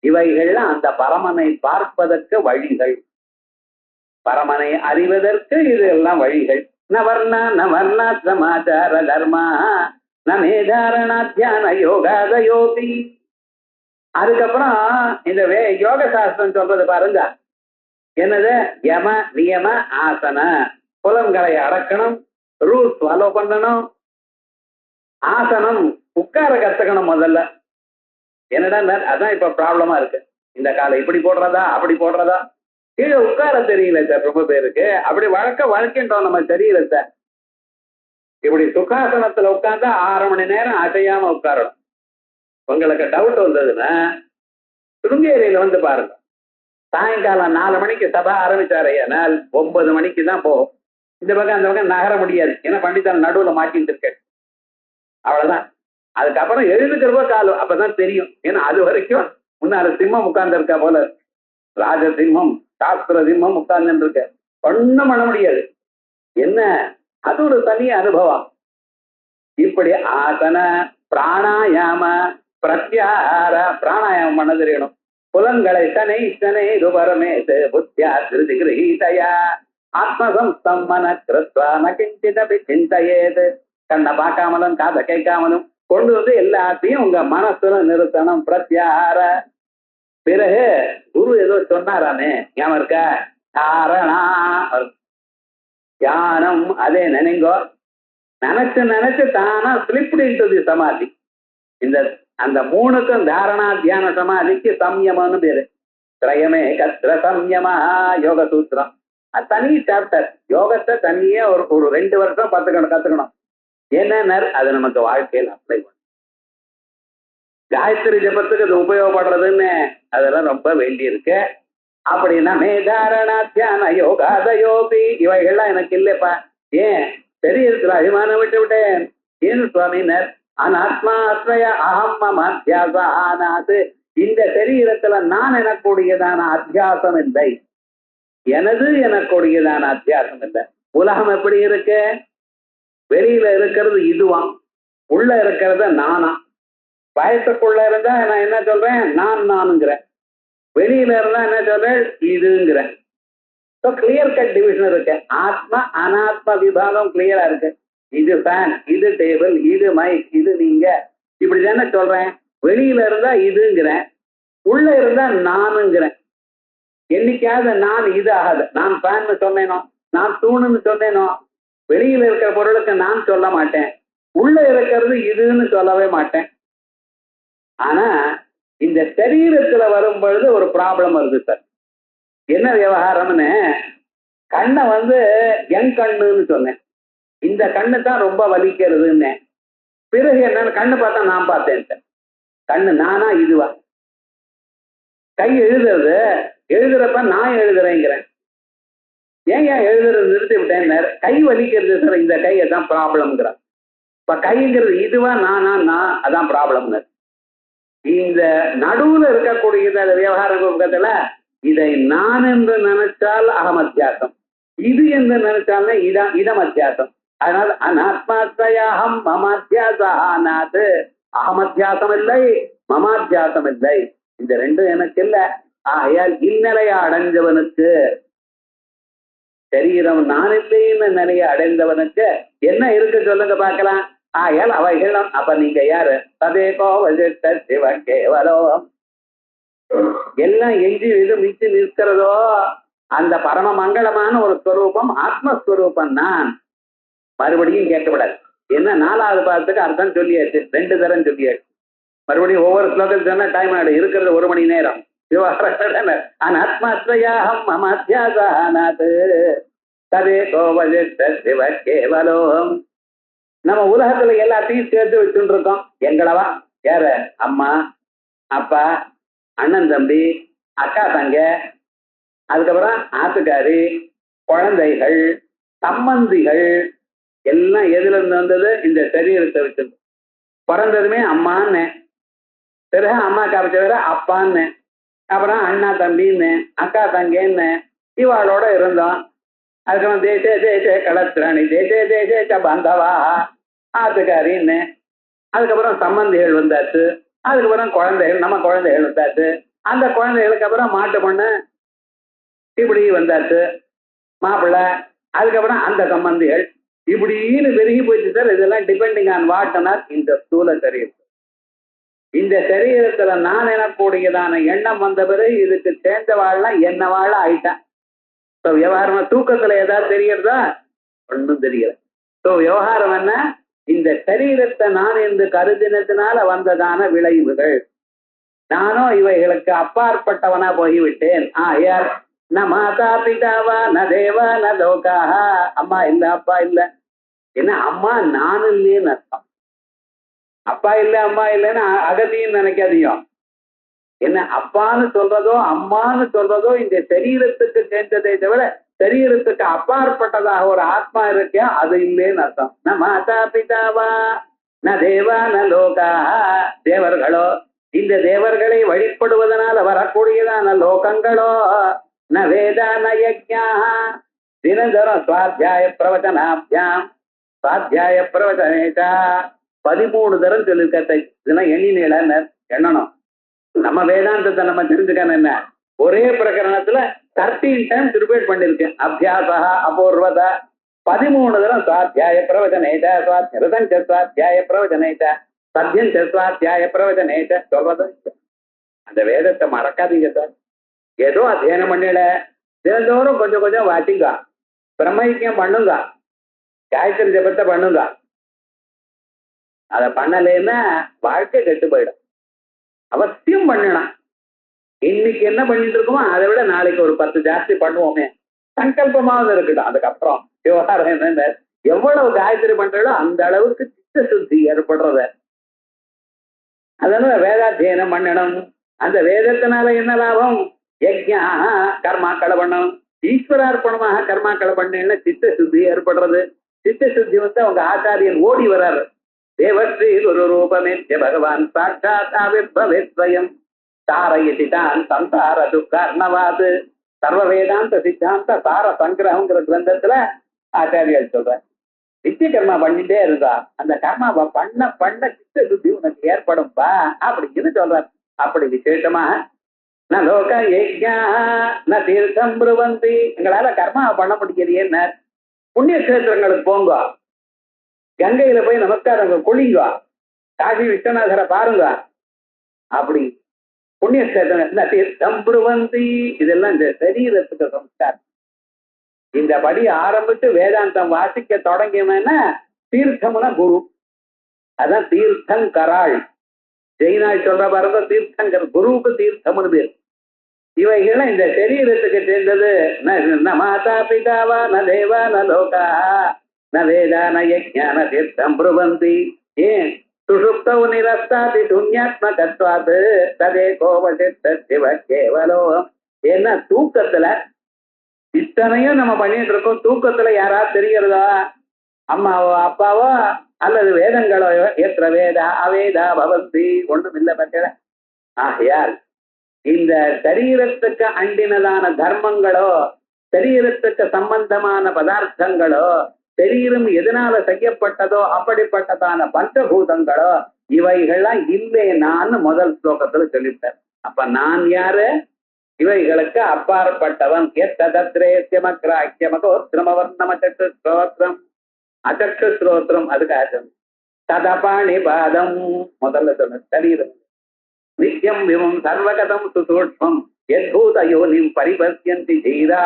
S2: இவைகள்லாம் அந்த பரமனை பார்ப்பதற்கு வழிகள், பரமனை அறிவதற்கு இது எல்லாம் வழிகள். நவர்ண சமாச்சார தர்மா நமேதாரணா தியான யோகாதயோபி. அதுக்கப்புறம் இந்த யோக சாஸ்திரம் சொல்றது பாருங்க. என்னது? யம நியம ஆசன. புலன்களை அடக்கணும், ரூல்ஸ் ஃபாலோ பண்ணணும். ஆசனம், உட்கார கத்துக்கணும் முதல்ல. என்னடா அதான் இப்ப ப்ராப்ளமா இருக்கு. இந்த காலம் இப்படி போடுறதா அப்படி போடுறதா, கீழே உட்கார தெரியல சார் ரொம்ப பேருக்கு. அப்படி வழக்கின்றோம் நம்ம தெரியல. இப்படி சுகாசனத்துல உட்கார்ந்தா 6 மணி நேரம் அசையாம உட்காரணும். உங்களுக்கு டவுட் வந்ததுன்னா சுருங்கேரியில வந்து பாருங்க. சாயங்காலம் 4 மணிக்கு சபை ஆரம்பிச்சாரு, 9 மணிக்கு தான் போகும். இந்த பக்கம் அந்த பக்கம் நகர முடியாது. ஏன்னா பண்டிதால் நடுவுல மாட்டிட்டு இருக்க. அவ்வளவுதான். அதுக்கப்புறம் எழுதுக்கிறப்போ காலம் அப்பதான் தெரியும். ஏன்னா அது வரைக்கும் முன்னால சிம்மம் உட்கார்ந்து இருக்கா போல, ராஜ சிம்மம் சாஸ்திர சிம்மம் உட்கார்ந்து இருக்க. ஒண்ணும் பண்ண முடியாது. என்ன, அது ஒரு தனி அனுபவம். இப்படி ஆசன, பிராணாயாம, பிரத்யார. பிராணாயாமம் பண்ண தெரியணும். புலன்களை சனை சனை ருபரமேது புத்தியா திருதி கிரகீதயா ஆத்மசம்ஸ்தம் மன கிருத்வா ந கிஞ்சிதபி சிந்தயேது. கண்ணை பார்க்காமலும் காதை கேட்காமலும் கொண்டு வந்து எல்லாத்தையும் உங்க மனசுல நிறுத்தணும். பிரத்யார. பிறகு குரு ஏதோ சொன்னாராமே, ஞாபகம் இருக்கா? தாரணா தியானம். அதே நினைங்கோ. நினைச்சு நினைச்சு தானா ஸ்லிப்ட் இன்டு தி சமாதி. இந்த அந்த மூணுக்கும் தாரணா தியான சமாதிக்கு சம்யமம்னு பேரு. திரயமே கத்திர சம்யமா யோக சூத்திரம். அது தனி சாப்டர். யோகத்தை தனியே ஒரு ஒரு 2 வருஷம் கத்துக்கணும். என்ன அது நமக்கு வாழ்க்கையில் அப்ளை பண்ணும். காயத்ரி ஜபத்துக்கு அது உபயோகப்படுறதுன்னு அதெல்லாம் ரொம்ப வேண்டி இருக்கு. அப்படின்னா மேதாரணா தியான யோகாதயோபி இவைகள்லாம் எனக்கு இல்லப்பா. ஏன் சரீரத்துல அபிமானம் விட்டேன். ஏன் சுவாமினர் அனாத்மா அஸ்ரய அகம் மம அத்தியாச ஆனாது. இந்த சரீரத்துல நான் எனக்கூடியதான அத்தியாசம் இல்லை. எனது எனக்கூடியதான அத்தியாசம் இல்லை. உலகம் எப்படி இருக்கு? வெளியில இருக்கிறது இதுவாம், உள்ள இருக்கிறத நானா. பயத்துக்குள்ள இருந்தா நான் என்ன சொல்றேன்? நானுங்கிறேன். வெளியில இருந்தா என்ன சொல்றேன்? இதுங்கிறேன். கிளியர் கட் டிவிஷன் இருக்கு. ஆத்மா அனாத்மா விபாகம் கிளியரா இருக்கு. இது ஃபேன், இது டேபிள், இது மைக், இது நீங்க, இப்படி தானே சொல்றேன். வெளியில இருந்தா இதுங்கிறேன், உள்ள இருந்தா நானுங்கிறேன். என்னைக்காவது நான் இது ஆகாது. நான் ஃபேன் சொன்னேனோ, நான் தூணுன்னு சொன்னேனோ, வெளியில இருக்கிற பொருளுக்கு நான் சொல்ல மாட்டேன். உள்ள இருக்கிறது இதுன்னு சொல்லவே மாட்டேன். ஆனா இந்த சரீரத்துல வரும் பொழுது ஒரு ப்ராப்ளம் வருது சார். என்ன விவகாரம்னு, கண்ணை என் கண்ணுன்னு சொன்னேன். இந்த கண்ணு தான் ரொம்ப வலிக்கிறதுன்னு. பிறகு என்னன்னு கண்ணு பார்த்தா நான் பார்த்தேன் சார். கண்ணு நானா இதுவா? கை எழுதுறப்ப நான் எழுதுறேங்கிறேன். ஏன் எழுதுறது நிறுத்தி விட்டேன்? கை வலிக்கிறது சார், இந்த கையை தான் ப்ராப்ளம்ங்கிறான். இப்ப கைங்கிறது இதுவா நான் அதான் ப்ராப்ளம்னு. இந்த நடுவுல இருக்கக்கூடிய விவகார பக்கத்துல இதை நான் என்று நினைச்சால் அகமத்தியாசம், இது என்று நினைச்சால்னா இதம் அத்தியாசம். அதனால அனாத்மாத்மயாகம் மமாத்தியாசானாது. அகமத்தியாசம் இல்லை, மமாத்தியாசம் இல்லை. இந்த ரெண்டும் எனக்கு இல்லை. ஆகையால் இந்நிலையை அடைஞ்சவனுக்கு, சரீரம் நான் இல்லைன்னு நிலையை அடைந்தவனுக்கு என்ன இருக்கு சொல்லுங்க பார்க்கலாம். ஆகையால் அவைகளும். அப்ப நீங்க யாரு? ததேகோ வஜிஷ்ட சிவ கேவலம். எல்லாம் எஞ்சி இது மிச்சி நிற்கிறதோ அந்த பரம மங்களமான ஒரு ஸ்வரூபம் ஆத்மஸ்வரூபம் நான். மறுபடியும் கேட்கப்படாது. என்ன 4வது பாதத்துக்கு அர்த்தம் சொல்லியாச்சு, 2 தரம் சொல்லியாச்சு. மறுபடியும் ஒவ்வொரு ஸ்லோகத்துக்கு சொன்னா டைம் ஆயிடும். இருக்கிறது 1 மணி நேரம். அனாத்மாத்மயாகம் மமாத்யாசானாது ததேகோ வஜிஷ்ட சிவ கேவலம். நம்ம உலகத்துல எல்லாத்தையும் சேர்த்து வச்சுட்டு இருக்கோம். எங்களவா? யாரு? அம்மா, அப்பா, அண்ணன், தம்பி, அக்கா, தங்க, அதுக்கப்புறம் ஆத்துக்காரி, குழந்தைகள், சம்பந்திகள் எல்லாம் எதுல இருந்து வந்தது? இந்த சரீரத்தை வச்சு. பிறந்ததுமே அம்மான்னு, பிறகு அம்மா காப்பிச்ச வேற அப்பான்னு, அப்புறம் அண்ணா தம்பின்னு, அக்கா தங்கன்னு இவாளோட இருந்தோம். அதுக்கப்புறம் தேசே தேசே கடத்திராணி தேசே தேசே பந்தவா ஆத்துக்காரின்னு, அதுக்கப்புறம் சம்பந்திகள் வந்தாச்சு, அதுக்கப்புறம் குழந்தைகள், நம்ம குழந்தைகள் வந்தாச்சு, அந்த குழந்தைகளுக்கு அப்புறம் மாட்டு பொண்ணு இப்படி வந்தாச்சு, மாப்பிள்ளை, அதுக்கப்புறம் அந்த சம்பந்திகள், இப்படின்னு பெருகி போயிடுச்சு சார். இதெல்லாம் டிபெண்டிங் ஆன் வாட்னா இந்த ஸ்தூல சரீரம். இந்த சரீரத்துல நான் எனக்கூடியதான எண்ணம் வந்த பிறகு இதுக்கு சேர்ந்த வாழலாம் என்ன வாழ ஆயிட்டான். ஸோ விவகாரமா தூக்கத்துல ஏதாவது தெரியறதா? ஒன்றும் தெரியல. ஸோ விவகாரம் என்ன? இந்த சரீரத்தை நான் என்று கருதினத்தினால வந்ததான விளைவுகள். நானும் இவைகளுக்கு அப்பாற்பட்டவனா போய்விட்டேன். யார்? ந மாதா பிதாவா ந தேவா ந லோகாக. அம்மா இல்ல, அப்பா இல்ல. என்ன அம்மா நான் இல்லைன்னு அர்த்தம். அப்பா இல்ல அம்மா இல்லைன்னு அகதின்னு நினைக்காதீங்க. என்ன அப்பான்னு சொல்றதோ அம்மான்னு சொல்றதோ இந்த சரீரத்துக்கு சேர்ந்ததை தவிர சரீரத்துக்கு அப்பாற்பட்டதாக ஒரு ஆத்மா இருக்கா, அது இல்லைன்னு அர்த்தம். ந மாதா பிதாவா ந தேவா ந லோகா. தேவர்களோ, இந்த தேவர்களை வழிபடுவதனால வரக்கூடியதான லோகங்களோ, ந வேதா ந யஜ்ஞா. தினந்தரம் சுவாத்தியாய பிரவச்சனாபியாம் சுவாத்தியாய பிரவச்சனேதா 13 தரம் சொல்லிருக்க. இதெல்லாம் எண்ணணும். நம்ம வேதாந்தத்தை நம்ம தெரிஞ்சுக்கணும். என்ன ஒரே பிரகரணத்துல 13 டைம்ஸ் ரிப்பீட் பண்ணிருக்கேன். அபியாசா அபூர்வதா 13 தரம் சுவாத்தியாய பிரவச்சனேதா சுவாத்தியாய பிரவச்சனேதா சத்தியம் சுவாத்தியாய பிரவச்சனேதா சொல்றது. அந்த வேதத்தை மறக்காதீங்க சார். ஏதோ அத்தியனம் பண்ணல, தினந்தோறும் கொஞ்சம் கொஞ்சம் வாசிங்க, பிரம்மயக்கியம் பண்ணுங்க, காயத்ரி ஜபத்தை பண்ணுங்க. அதை பண்ணலைன்னா வாழ்க்கை கெட்டு போயிடும். அவசியம் பண்ணணும். இன்னைக்கு என்ன பண்ணிட்டு இருக்கோமோ அதை விட நாளைக்கு ஒரு 10 ஜாஸ்தி பண்ணுவோமே, சங்கல்பமாவது இருக்கட்டும். அதுக்கப்புறம் விவகாரம் என்ன, எவ்வளவு காயத்ரி பண்றதோ அந்த அளவுக்கு சித்த சுத்தி ஏற்படுறது. அதனால வேதாத்தியனம் பண்ணணும். அந்த வேதத்தினால என்ன லாபம்? யஜ்ஞா கர்மாக்களை பண்ணணும். ஈஸ்வரார்ப்பணமாக கர்மாக்களை பண்ணேன்னா சித்த சுத்தி ஏற்படுறது. சித்த சுத்தி வந்து அவங்க ஆச்சாரியன் ஓடி வர்றாரு. தேவஸ்ரீ குரு ரூபமேத்ய பகவான் சாட்சாத் ஆவிர்பவேத்வயம் தாரயதி தான் சம்சார துக்கர்ணவாது சர்வ வேதாந்த சித்தாந்த சார சங்கிரகங்கிற கிரந்தத்துல ஆச்சாரியர் சொல்ற. நித்திய கர்மா பண்ணிட்டே இருந்தா அந்த கர்மாவை பண்ண பண்ண சித்த சுத்தி உனக்கு ஏற்படும்பா அப்படின்னு சொல்றார். அப்படி விசேஷமாக ந லோக யஜ்ஞா ந தீர்த்தம் ப்ருவந்தி, எங்களால கர்மாவை பண்ண முடியலையே. புண்ணிய கஷேத்திரங்களுக்கு போங்க, கங்கையில போய் நமஸ்காரம் கொள்ளிங்க, காசி விஸ்வநாதரை பாருங்க. அப்படி புண்ணிய கஷேத்திரம் தீர்த்தம் ப்ருவந்தி, இதெல்லாம் இந்த சரீரத்துக்கு சம்ஸ்காரம். இந்த படி ஆரம்பிச்சு வேதாந்தம் வாசிக்க தொடங்கியோம்னா தீர்த்தம்னா குரு, அதான் தீர்த்தங்கராள். ஜெயினாள் சொல்ற பாருங்க, தீர்த்தங்கர் குருவுக்கு தீர்த்தம்னு பேர். இவைகள் இந்த சரீரத்துக்கு சேர்ந்தது. ந மாதா பிதாவா ந தேவா ந லோகா ந வேதா ந யஜ்ஞா ந தீர்த்தம் ப்ருவந்தி. ஏன் சுஷுப்தௌ நிரஸ்தாதி சூன்யாத்மகத்வாத் ததேகோ வசிஷ்ட சிவ கேவலோகம். ஏன்னா தூக்கத்துல இத்தனையும் நம்ம பண்ணிட்டு இருக்கோம். தூக்கத்துல யாராவது தெரிகிறதா? அம்மாவோ அப்பாவோ அல்லது வேதங்களோ? ஏற்ற வேதா அவேதா பவந்தி, ஒன்றும் இல்லை பட்ச. ஆகையால் இந்த சரீரத்துக்கு அண்டினதான தர்மங்களோ, சரீரத்துக்கு சம்பந்தமான பதார்த்தங்களோ, சரீரம் எதனால செய்யப்பட்டதோ அப்படிப்பட்டதான பஞ்சபூதங்களோ இவைகள்லாம் இல்லைனான்னு முதல் ஸ்லோகத்துல சொல்லிட்டார். அப்ப நான் யாரு? இவைகளுக்கு அப்பாற்பட்டவன். ஸ்ரோத்ரம் அச்சட்டு ஸ்ரோத்ரம், அதுக்காக ததபாணி பாதம் முதல்ல சொன்ன சரீரம். நித்தியம் விமம் சர்வகதம் சுசூக்ஷ்மம் யத்பூத யோனிம் பரிபஸ்யந்தி தீரா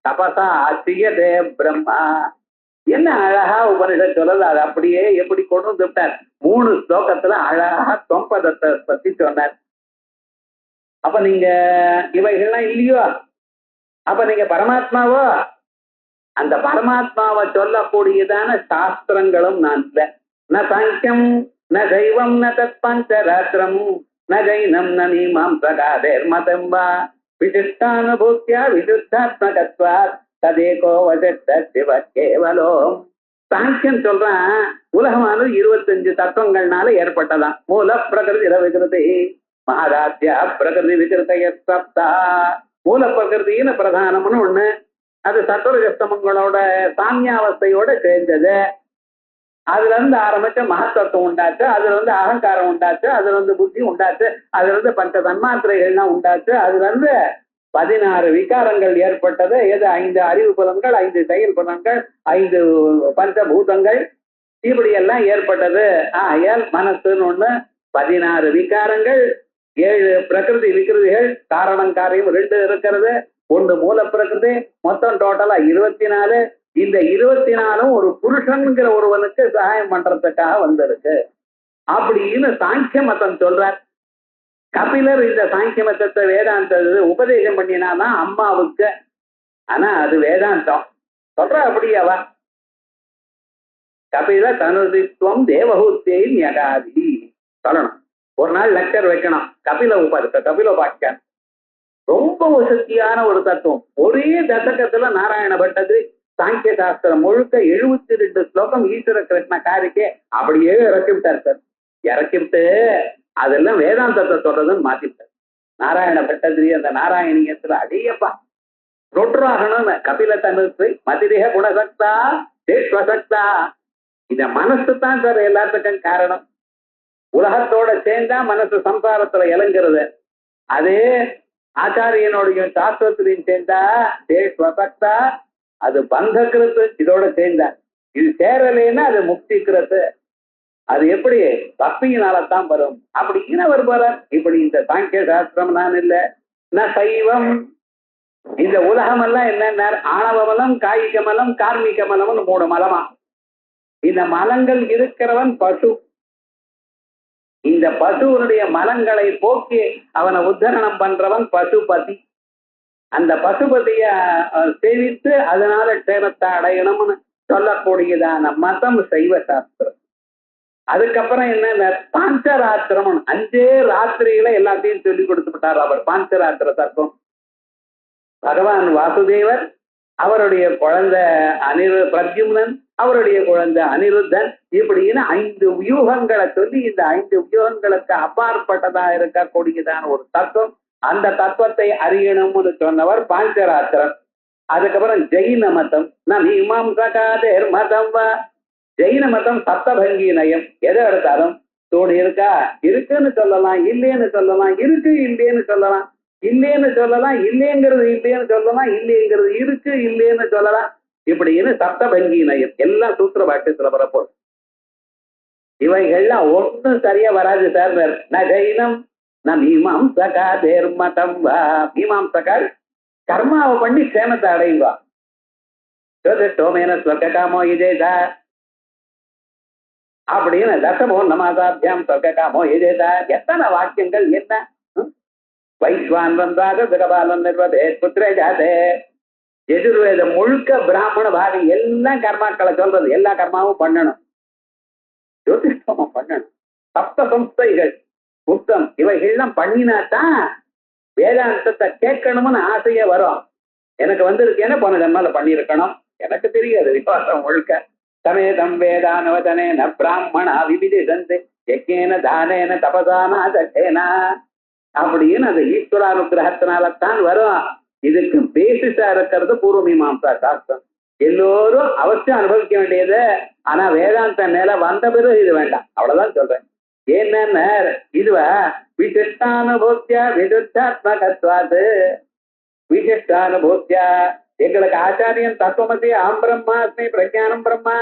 S2: தபசா அச்சியதே பிரம்மா. என்ன அழகா உபனிஷத் சொல்லல, அது அப்படியே எப்படி கொண்டு வந்துட்டார். 3 ஸ்லோகத்துல அழகா தொம்பதத்தை பத்தி சொன்னார். அப்ப நீங்க இவைகள்லாம் இல்லையோ, அப்ப நீங்க பரமாத்மாவோ? அந்த பரமாத்மாவை சொல்லக்கூடியதான சாஸ்திரங்களும் நான் இல்லை. ந சாங்கியம் ந சைவம் ந தத் பஞ்சராத்திரம் ந ஜைனம் ந மீமாம்சகாதேர் மதம் வா விசிஷ்டானுபூத்தியா விசுத்தாத்மகத்வாத் ததேகோ வசிஷ்ட சிவ கேவலோம். சாங்கியம் சொல்றான், உலகமானது 25 தத்துவங்கள்னால ஏற்பட்டதான். மூல பிரகிருதி விகிருதி மகாதாத்யா பிரகிருதி விகிருதைய சப்தா. மூல பிரகிருத்தின்னு பிரதானம்னு ஒண்ணு, அது சத்வரஜஸ்தமங்களோட சாமியாவஸ்தையோட சேர்ந்தது. அதுல இருந்து ஆரம்பிச்ச மகத்தத்துவம் உண்டாச்சு, அதுல இருந்து அகங்காரம் உண்டாச்சு, அதுல இருந்து புத்தி உண்டாச்சு, அதுல இருந்து பஞ்ச தன்மாத்திரைகள்லாம் உண்டாச்சு, அதுல இருந்து 16 விகாரங்கள் ஏற்பட்டது. எது? 5 அறிவு புலன்கள், 5 செயல் புலன்கள், 5 பஞ்சபூதங்கள், இப்படி எல்லாம் ஏற்பட்டது. ஆகையால் மனசுன்னு ஒண்ணு, 16 விகாரங்கள், 7 பிரகிருதி விகிருதிகள், காரணம் காரியம் 2 இருக்கிறது, 1 மூல பிரகிருதி, மொத்தம் டோட்டலா 24. இந்த 24 ஒரு புருஷன்கிற ஒருவனுக்கு சகாயம் பண்றதுக்காக வந்திருக்கு அப்படின்னு சாங்கிய மதம் சொல்றார். கபிலர் இந்த சாங்கிய மதத்தை வேதாந்த உபதேசம் பண்ணினாதான் அம்மாவுக்கு. ஆனா அது வேதாந்தம் சொல்ற அப்படியாவா? கபில தனுதித்வம் தேவஹூத்தியை ஞகாதி சொல்லணும். ஒரு நாள் லெக்சர் வைக்கணும். கபிலோபாக்கியம் ரொம்ப வசதியான ஒரு தத்துவம். ஒரே தசகத்துல நாராயண பட்டது சாங்கிய சாஸ்திரம் முழுக்க 72 ஸ்லோகம் ஈஸ்வர கிருஷ்ண காரிக்கே அப்படியே இறக்கிவிட்டார் சார். இறக்கிவிட்டு அதெல்லாம் வேதாந்தத்தை சொல்றதுன்னு மாத்திட்டார். நாராயண பட்டதிரி அந்த நாராயணியத்துல அடியப்பா நொற்றாகணும்னு கபில தனுசை மதிரேக குணசக்தா தேஸ்வசக்தா. இத மனசு தான் சார் எல்லாத்துக்கும் காரணம். உலகத்தோட சேர்ந்தா மனசு சம்சாரத்துல இறங்குறது. அதே ஆச்சாரியனோடைய சாஸ்திரத்திலையும் சேர்ந்தா தேஸ்வசக்தா, அது பந்தக்கிறது. இதோட சேர்ந்தா இது சேரலைன்னா அது முக்திக்கிறது. அது எப்படி? பக்தியினால்தான் வரும் அப்படின்னு அவர் போறார். இப்படி இந்த சாங்கிய சாஸ்திரம் நான் இல்லை. நான் சைவம். இந்த உலகம் எல்லாம் என்ன? ஆணவ மலம், காய்க மலம், கார்மிக மலம்னு 3 மலமா. இந்த மலங்கள் இருக்கிறவன் பசு. இந்த பசுவனுடைய மலங்களை போக்கி அவனை உத்தரணம் பண்றவன் பசுபதி. அந்த பசுபதிய சேவித்து அதனால க்ஷேமத்தை அடையணும்னு சொல்லக்கூடியதான மதம் சைவ சாஸ்திரம். அதுக்கப்புறம் என்ன பாஞ்சராத்திரம், 5 ராத்திரியில எல்லாத்தையும் சொல்லி கொடுத்துட்டார் அவர். பாஞ்சராத்திர தத்துவம் பகவான் வாசுதேவர், அவருடைய குழந்தை பிரத்யும்னன், அவருடைய குழந்தை அனிருத்தன், இப்படின்னு 5 வியூகங்களை சொல்லி இந்த 5 வியூகங்களுக்கு அப்பாற்பட்டதா இருக்கக்கூடியதான ஒரு தத்துவம், அந்த தத்துவத்தை அறியணும்னு சொன்னவர் பாஞ்சராத்திரன். அதுக்கப்புறம் ஜெயின மதம், மீமாம்சகாதேர் மதம் வா. ஜெயின மதம் சப்தபங்கி நயம். எதை எடுத்தாலும் தூண் இருக்கா, இருக்குன்னு சொல்லலாம், இல்லைன்னு சொல்லலாம், இருக்கு இல்லைன்னு சொல்லலாம், இல்லைன்னு சொல்லலாம், இல்லைங்கிறது இல்லைன்னு சொல்லலாம், இல்லைங்கிறது இருக்கு இல்லைன்னு சொல்லலாம், இப்படின்னு சப்தபங்கி நயம் எல்லாம் சூத்திர பாஷ்யத்துல வரப்போ. இவைகள்லாம் ஒன்றும் சரியா வராது சார். நகைனம் மீமாம்சகா தேர்மதம் வா. மீமாம்சகால் கர்மாவை பண்ணி சேமத்தை அடைவா. சோமேன ஸ்வர்காமோ இதேதா அப்படின்னு தசமோ நமாதாபியாம் ஸ்வர்காமோ இதேதா. எத்தனை வாக்கியங்கள் என்ன! வைஸ்வான் வந்தாக சுகபாலன் நிர்வதே புத்திரே ஜாதே. எதிர்வேதம் முழுக்க பிராமண பாதி எல்லாம் கர்மாக்களை சொல்றது. எல்லா கர்மாவும் பண்ணணும், ஜோதிஷ்டமும் பண்ணணும், சப்த சம்ஸ்தைகள் புத்தம் இவைகள்லாம் பண்ணினாத்தான் வேதாந்தத்தை கேட்கணும்னு ஆசையே வரும். எனக்கு வந்திருக்கேன்னு போன ஜன்மால பண்ணியிருக்கணும், எனக்கு தெரியாது விசுவாசம் முழுக்க. சமேதம் வேதானவதனேன பிராமணா விவிதிதந்து யஜ்ஞேன தானேன தபசானா தட்டேனா அப்படின்னு அந்த ஈஸ்வரானுகிரகத்தினால்தான் வரும். இதுக்கு பேசிஸா இருக்கிறது பூர்வ மீமாம்சா சாஸ்திரம். எல்லோரும் அவசியம் அனுபவிக்க வேண்டியது. ஆனா வேதாந்த மேல வந்த பிறகு இது வேண்டாம், அவ்வளவுதான் சொல்றேன். என்னன்னா இதுவா விசிஷ்டானுபூத்தியா விருத்தாத்மகத்வாது. விசிஷ்டானுபூத்தியா எங்களுக்கு ஆச்சாரியன் தத்துவமசி ஆம் பிரம்மாஸ்மி பிரஜானம் பிரம்மா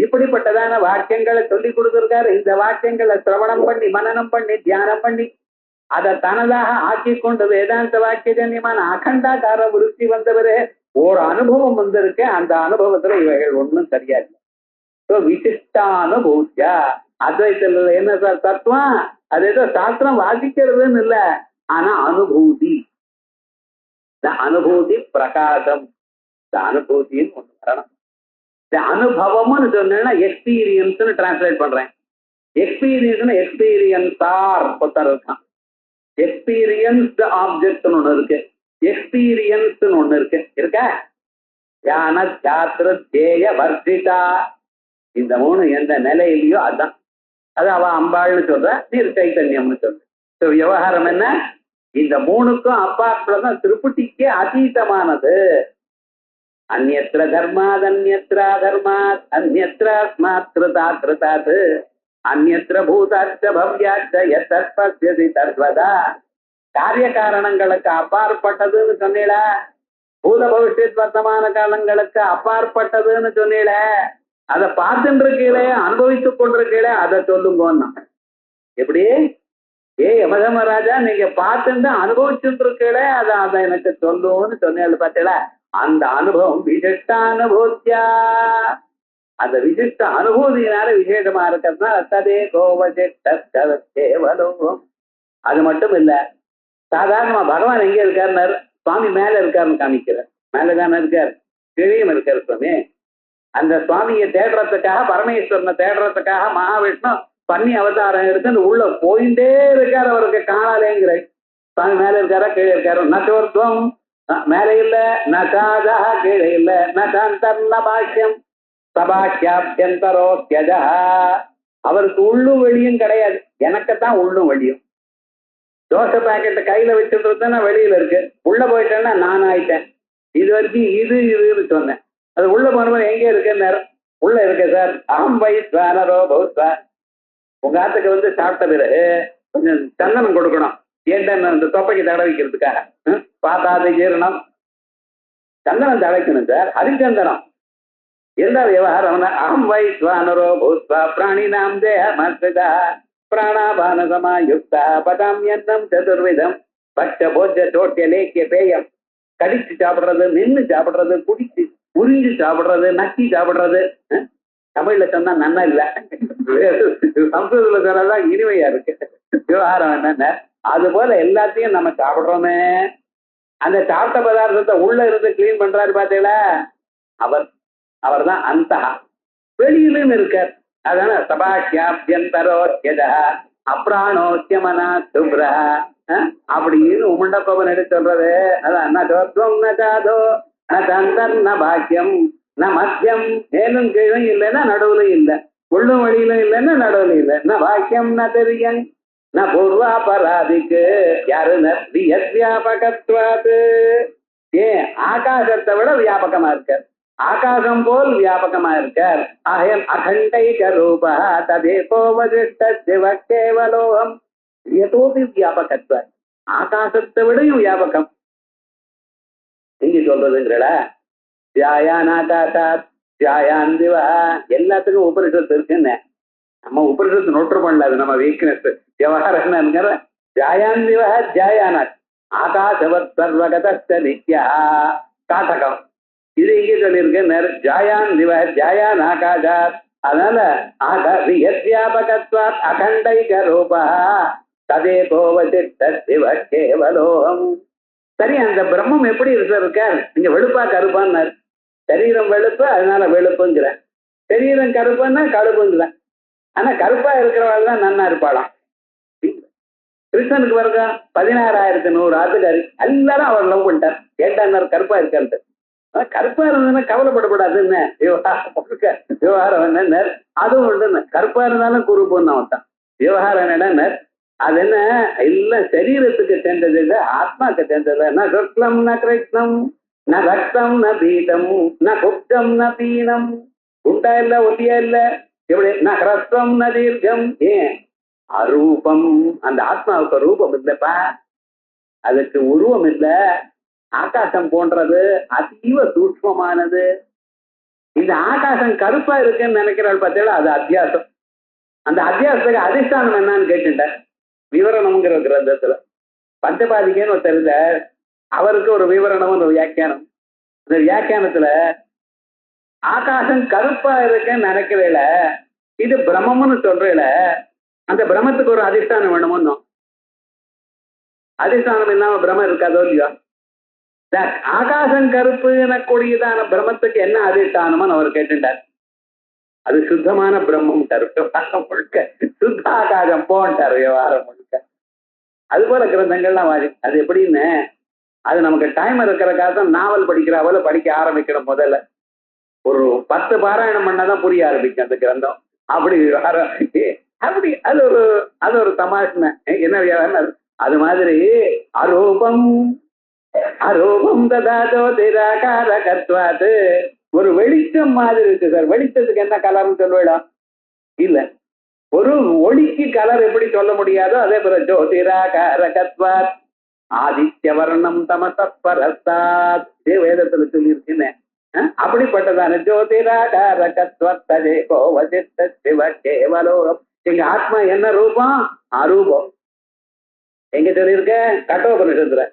S2: இப்படிப்பட்டதான வாக்கியங்களை சொல்லி கொடுத்திருக்காரு. இந்த வாக்கியங்களை சிரவணம் பண்ணி மனனம் பண்ணி தியானம் பண்ணி அதை தனதாக ஆக்கி கொண்டு வேதாந்த வாக்கியஜன்யமான அகண்டாகார விருத்தி வந்தவரே ஒரு அனுபவம் வந்திருக்கு. அந்த அனுபவத்துல இவைகள் ஒன்றும் சரியா இல்லை. விசிஷ்டானுபூத்தியா அத்வைத்தல என்ன சார் தத்துவம்? அது ஏதோ சாஸ்திரம் வாசிக்கிறதுன்னு இல்லை, ஆனா அனுபூதி. இந்த அனுபூதி பிரகாசம், இந்த அனுபூதின்னு ஒண்ணு வரணும். இந்த அனுபவம்னு சொன்னா எக்ஸ்பீரியன்ஸ் டிரான்ஸ்லேட் பண்றேன். எக்ஸ்பீரியன்ஸ் எக்ஸ்பீரியன்ஸார் ஒருத்தர் இருக்கான். எக்ஸ்பீரியன்ஸ்டு ஆப்ஜெக்ட்னு ஒண்ணு இருக்கு, எக்ஸ்பீரியன்ஸ் ஒண்ணு இருக்க ஞான சாஸ்திர தேய வர்த்திதா. இந்த 3 எந்த நிலையிலையோ அதான். அது அவ அம்பாள்னு சொல்ற, நீர் சைத்தன்யம்னு சொல்ற. விவகாரம் என்ன? இந்த 3க்கும் அப்பாற்பதான் திருப்பதிக்கே அதீதமானது. அந்யத்ர தர்மாத் அந்யத்ரா தர்மாத் அந்யத்ராஸ்மாத் கிருதா கிருதாத் அந்யத்ர பூதாச்ச பவ்யாச்ச யத்பஸ்யதி தர்வதா. காரிய காரணங்களுக்கு அப்பாற்பட்டதுன்னு சொன்னீல, பூத பவிஷ்யத் வர்த்தமான காலங்களுக்கு அப்பாற்பட்டதுன்னு சொன்னீல, அதை பார்த்துட்டு இருக்கீங்களே, அனுபவித்துக் கொண்டிருக்கீங்களே, அதை சொல்லுங்கன்னா எப்படி? யமதமராஜா நீங்க பார்த்துட்டு அனுபவிச்சுட்டு இருக்கீங்களே, அதை எனக்கு சொல்லுன்னு சொன்னீங்க பார்த்தீங்களா? அந்த அனுபவம் விசிஷ்டானுபூத்தியா, அந்த விசிஷ்ட அனுபூதியினால விசேஷமா இருக்கிறதுனா ததே கோவஜேவலோகம். அது மட்டும் இல்ல, சாதாரணமா பகவான் எங்க இருக்காருன்னாரு, சுவாமி மேல இருக்காருன்னு காமிக்கிறார். மேலதானே இருக்காரு, கீழேயும் இருக்காரு சுவாமி. அந்த சுவாமியை தேடுறதுக்காக, பரமேஸ்வரனை தேடுறதுக்காக மகாவிஷ்ணு பண்ணி அவதாரம் எடுத்து உள்ள போயிட்டே இருக்காரு. அவருக்கு காணாலேங்கிற சுவாமி மேல இருக்காரா கீழே இருக்காரு? நோர்த்துவம் மேல இல்ல, நகாதா கீழே இல்ல, நகாந்தர்ண பாக்கியம் சபாக்கியாபியந்தரோ தியஜா. அவருக்கு உள்ளும் வெளியும் கிடையாது, எனக்குத்தான் உள்ளும் வெளியும். தோசை பாக்கெட்டை கையில வச்சுட்டு இருந்தா வெளியில இருக்கு, உள்ள போயிட்டேன்னா நான் ஆயிட்டேன். இது வரைக்கும் இதுன்னு சொன்னேன். அது உள்ள போனவன் எங்க இருக்குன்னு உள்ள இருக்கு சார். அகம் வைஸ்வானரோ பௌஸ்வா. உங்க ஆத்துக்கு வந்து சாப்பிட்ட பிறகு கொஞ்சம் சந்தனம் கொடுக்கணும். ஏன்டா இந்த தொப்பைக்கு தடவிக்கிறதுக்காக பார்த்தாது ஜீரணம் சந்தனம் தடவைக்கணும் சார், ஹரிச்சந்தனம். எல்லா விவகாரம் அகம் வைஸ்வானரோ பௌஸ்வா பிராணினாம் தேகமஸ்ரிதா பிராணாபான சமாயுக்தா பதாம்யன்னம் சதுர்விதம் பட்ச போஜ சோட்டிய லேக்கிய பேயம். கடிச்சு சாப்பிடுறது, நின்று சாப்பிடுறது, குடிச்சு உறிஞ்சு சாப்பிடுறது, நக்கி சாப்பிடுறது. தமிழ்ல சொன்னா நன்னா இல்ல, சம்ஸ்கிருதத்துல சொன்னதான் இனிமையா இருக்கு. விவகாரம் என்னென்ன அது போல எல்லாத்தையும் நம்ம சாப்பிடுறோமே, அந்த சாப்பிட்ட பதார்த்தத்தை உள்ள இருந்து கிளீன் பண்றாரு பாத்தீங்களா, அவர் தான் அந்த வெளியிலும் இருக்கார். அதான சபாக்கியாபியந்தரோ யதா அப்ராணோக்கியமனா சுப்ரா அப்படின்னு உமண்டப்பவன் எடுத்து சொல்றது. அதான் ந சோத்வம் ந சாதோ ந தந்தர் ந பாக்கியம் ந மத்தியம், மேலும் கீழும் இல்லைன்னா நடுவுலும் இல்லை, உள்ளும் வழியிலும் இல்லைன்னா நடுவுலும் இல்லை. ந பாக்கியம் ந தெரியன் ந பூர்வாபராதிக்கு யாரு வியாபகத்வாது. ஏன் ஆகாசத்தை விட வியாபகமா இருக்கார், ஆகாசம் போல் வியாபகமா இருக்கார். ஆயம் அகண்டைக ரூபா ததேகோவதிஷ்ட சிவ கேவலோகம் எதோபி வியாபகத்வார். ஆகாசத்தை விடையும் வியாபகம் இங்க சொல்றதுங்கிறா. தியாயான் ஆகாசாத் தியாயான் திவா, எல்லாத்துக்கும் உபனிஷத்து இருக்குன்னு நம்ம உபனிஷத்து நோட்டு பண்ணல, அது நம்ம வீக்னஸ். விவகாரம் என்னங்கிற தியாயான் திவா தியாயானாத் ஆகாசவத் சர்வகத நித்யா காட்டகம். இது இங்கே சொல்லியிருக்கேன் ஜாயான் திவ ஜாயான் ஆகாசாத். அதனால வியாபகத்வாத் அகண்டைக ரூபா ததேகோவதிஷ்ட சிவ கேவலோகம். சரி, அந்த பிரம்மம் எப்படி இருக்கார்? நீங்க வெளுப்பா கருப்பான்னாரு. சரீரம் வெளுப்பு, அதனால வெளுப்புங்கிற. சரீரம் கருப்புன்னா கருப்புங்கிறேன். ஆனா கருப்பா இருக்கிறவாள் தான் நன்னா இருப்பாளாம். கிருஷ்ணனுக்கு வருங்க 16,100 ஆத்துக்காரி எல்லாரும் அவர் லவ் பண்ணிட்டார். கேட்டார் கருப்பா இருக்காரு. கருப்பா இருந்ததுன்னா கவலைப்படக்கூடாதுன்னு விவகாரம் என்ன, அதுவும் உண்டு. கருப்பா இருந்தாலும் குருப்புன்னு அவன் விவகாரம் என்ன, அது என்ன எல்லாம் சரீரத்துக்கு சேர்ந்தது இல்லை, ஆத்மாக்கு சேர்ந்தது. ந சுக்லம் ந கிருஷ்ணம் ந ரக்தம் ந பீடம் ந குப்தம் ந பீனம். குண்டா இல்ல, ஒல்லியா இல்ல, எப்படி ந ஹ்ரஸ்வம் ந தீர்க்கம். ஏன் அரூபம், அந்த ஆத்மாவுக்கு ரூபம் இல்லப்பா, அதுக்கு உருவம் இல்லை. ஆகாசம் போன்றது, அதீவ சூக்ஷ்மமானது. இந்த ஆகாசம் கருப்பா இருக்குன்னு நினைக்கிறாள் பார்த்தீங்களா, அது அத்தியாசம். அந்த அத்தியாசத்துக்கு அதிஷ்டானம் என்னன்னு கேட்டுட்டேன். விவரணம்ங்கிற கிரந்தத்துல பஞ்சபாதிகன்னு ஒருத்தர் இருந்தார், அவருக்கு ஒரு விவரணம் ஒரு வியாக்கியானம். அந்த வியாக்கியானத்துல ஆகாசம் கருப்பா இருக்குன்னு நினைக்கிறேல, இது பிரம்மம்னு சொல்றேல, அந்த பிரம்மத்துக்கு ஒரு அதிஷ்டானம் வேணுமோ. அதிஷ்டானம் இல்லாம பிரம்மம் இருக்காதோ இல்லையோ. ஆகாசம் கருப்பு எனக்கூடியதான பிரம்மத்துக்கு என்ன அதிஷ்டானம்னு அவர் கேட்டுட்டார். அது சுத்தமான பிரம்மம் முழுக்க, சுத்த ஆகாசம் போன்ட்டார் விவகாரம் முழுக்க. அது போல கிரந்தங்கள்லாம் வாரி. அது எப்படின்னு, அது நமக்கு டைம் இருக்கிறக்காக தான் நாவல் படிக்கிற அவளை படிக்க ஆரம்பிக்கணும். முதல்ல ஒரு 10 பாராயணம் பண்ணாதான் புரிய ஆரம்பிக்கும் அந்த கிரந்தம். அப்படி விவகாரம், அப்படி அது ஒரு தமாஷ்மை. என்ன விவகாரம் அது மாதிரி. அரூபம் அரூபம் ததாதோ திராகார கத்வாது, ஒரு வெளிச்சம் மாதிரி இருக்கு சார். வெளிச்சத்துக்கு என்ன கலர்னு சொல்லுவேடா இல்ல, ஒரு ஒளிக்கு கலர் எப்படி சொல்ல முடியாதோ அதே போல ஜோதிராகார கத்வாத் ஆதித்ய வர்ணம் தமசப்பரஸ்தாத், வேதத்துல சொல்லி இருக்குன்னு. அப்படிப்பட்டதான ஜோதிராகார கத்வத் ததேகோவதிஷ்ட சிவ கேவலோகம். எங்க ஆத்மா என்ன ரூபம்? அரூபம். எங்க சொல்லியிருக்க கட்டோபனிஷத்துல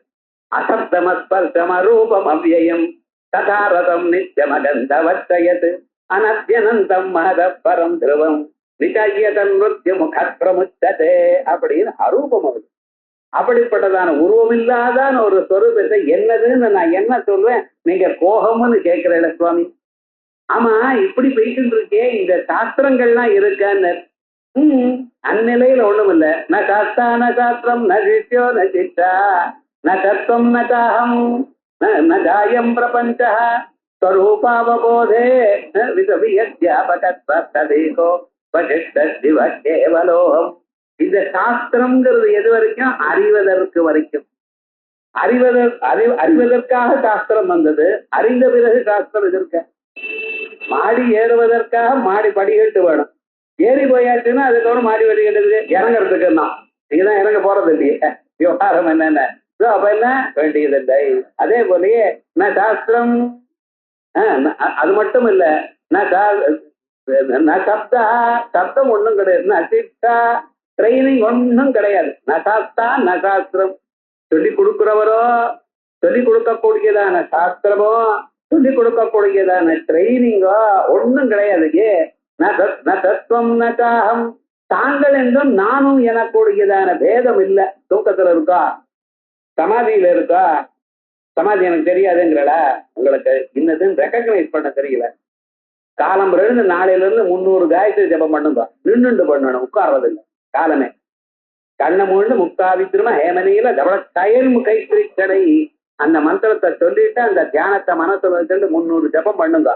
S2: அசப்தமஸ்பர்சம ரூபம் அவ்யயம் ததாரதம் நித்யமகந்தவச்சயத் அனத்யனந்தம் மத பரம் திரவம் நிச்சயதன் மிருத்யு முகப்பிரமுச்சதே அப்படின்னு அரூபம் அது. அப்படிப்பட்டதான உருவம் இல்லாதான ஒரு சொரூபத்தை என்னதுன்னு நான் என்ன சொல்வேன்? நீங்க கோபம்னு கேட்கிறேன் சுவாமி. ஆமா, இப்படி போயிட்டு இருக்கே, இந்த சாஸ்திரங்கள்லாம் இருக்கான்னு. அந்நிலையில ஒண்ணும் இல்ல. ந சாஸ்தா ந சாஸ்திரம் ந சிஷ்யோ ந சிஷ்டா ந தத்துவம் ந தாகம் ந ஜாயம் பிரபஞ்ச ஸ்வரூபாவபோதே விசவியத்யாபகத்வதேகோ வசிஷ்ட கேவலோகம். இந்த சாஸ்திரம்ங்கிறது எது வரைக்கும்? அறிவதற்கு வரைக்கும். அறிவதற்காக சாஸ்திரம் வந்தது. அறிந்த பிறகு சாஸ்திரம் இருக்க. மாடி ஏறுவதற்காக மாடி படிக்கட்டு வேணும். ஏறி போயாச்சுன்னா அதுக்கப்புறம் மாடி படிக்கட்டு இறங்குறதுக்கு தான். நீங்கதான் இறங்க போறது இல்லையே. விவகாரம் என்னென்ன அப்ப என்ன வேண்டியதில்லை. அதே போலயே நான் சாஸ்திரம் அது மட்டும் இல்ல, நான் சப்தா சப்தம் ஒண்ணும் கிடையாது. நான் சிக்ஷா ட்ரைனிங் ஒன்றும் கிடையாது. நசாஸ்தா நசாஸ்திரம் சொல்லி கொடுக்கிறவரோ சொல்லி கொடுக்கக்கூடியதான சாஸ்திரமோ சொல்லி கொடுக்கக்கூடியதான ட்ரைனிங்கோ ஒன்றும் கிடையாது. ந தத்துவம் ந சாகம், தாங்கள் என்றும் நானும் எனக்கூடியதான பேதம் இல்லை. தூக்கத்துல இருக்கா, சமாதியில இருக்கா, சமாதி எனக்கு தெரியாதுங்கிறல, உங்களுக்கு இன்னதுன்னு ரெக்கக்னைஸ் பண்ண தெரியல. காலம் இருந்து நாளையில இருந்து 300 காயத்ரி ஜபம் பண்ணுங்க. நின்றுண்டு பண்ணணும், உட்கார்றது இல்லை காலமே. கண்ண மூழ்ந்து முக்தாவித்திரும ஹேமனியில தவள கயல் கைத்திரி கடை அந்த மந்திரத்தை சொல்லிட்டு அந்த தியானத்தை மனசுல வச்சுட்டு 300 ஜபம் பண்ணுங்க.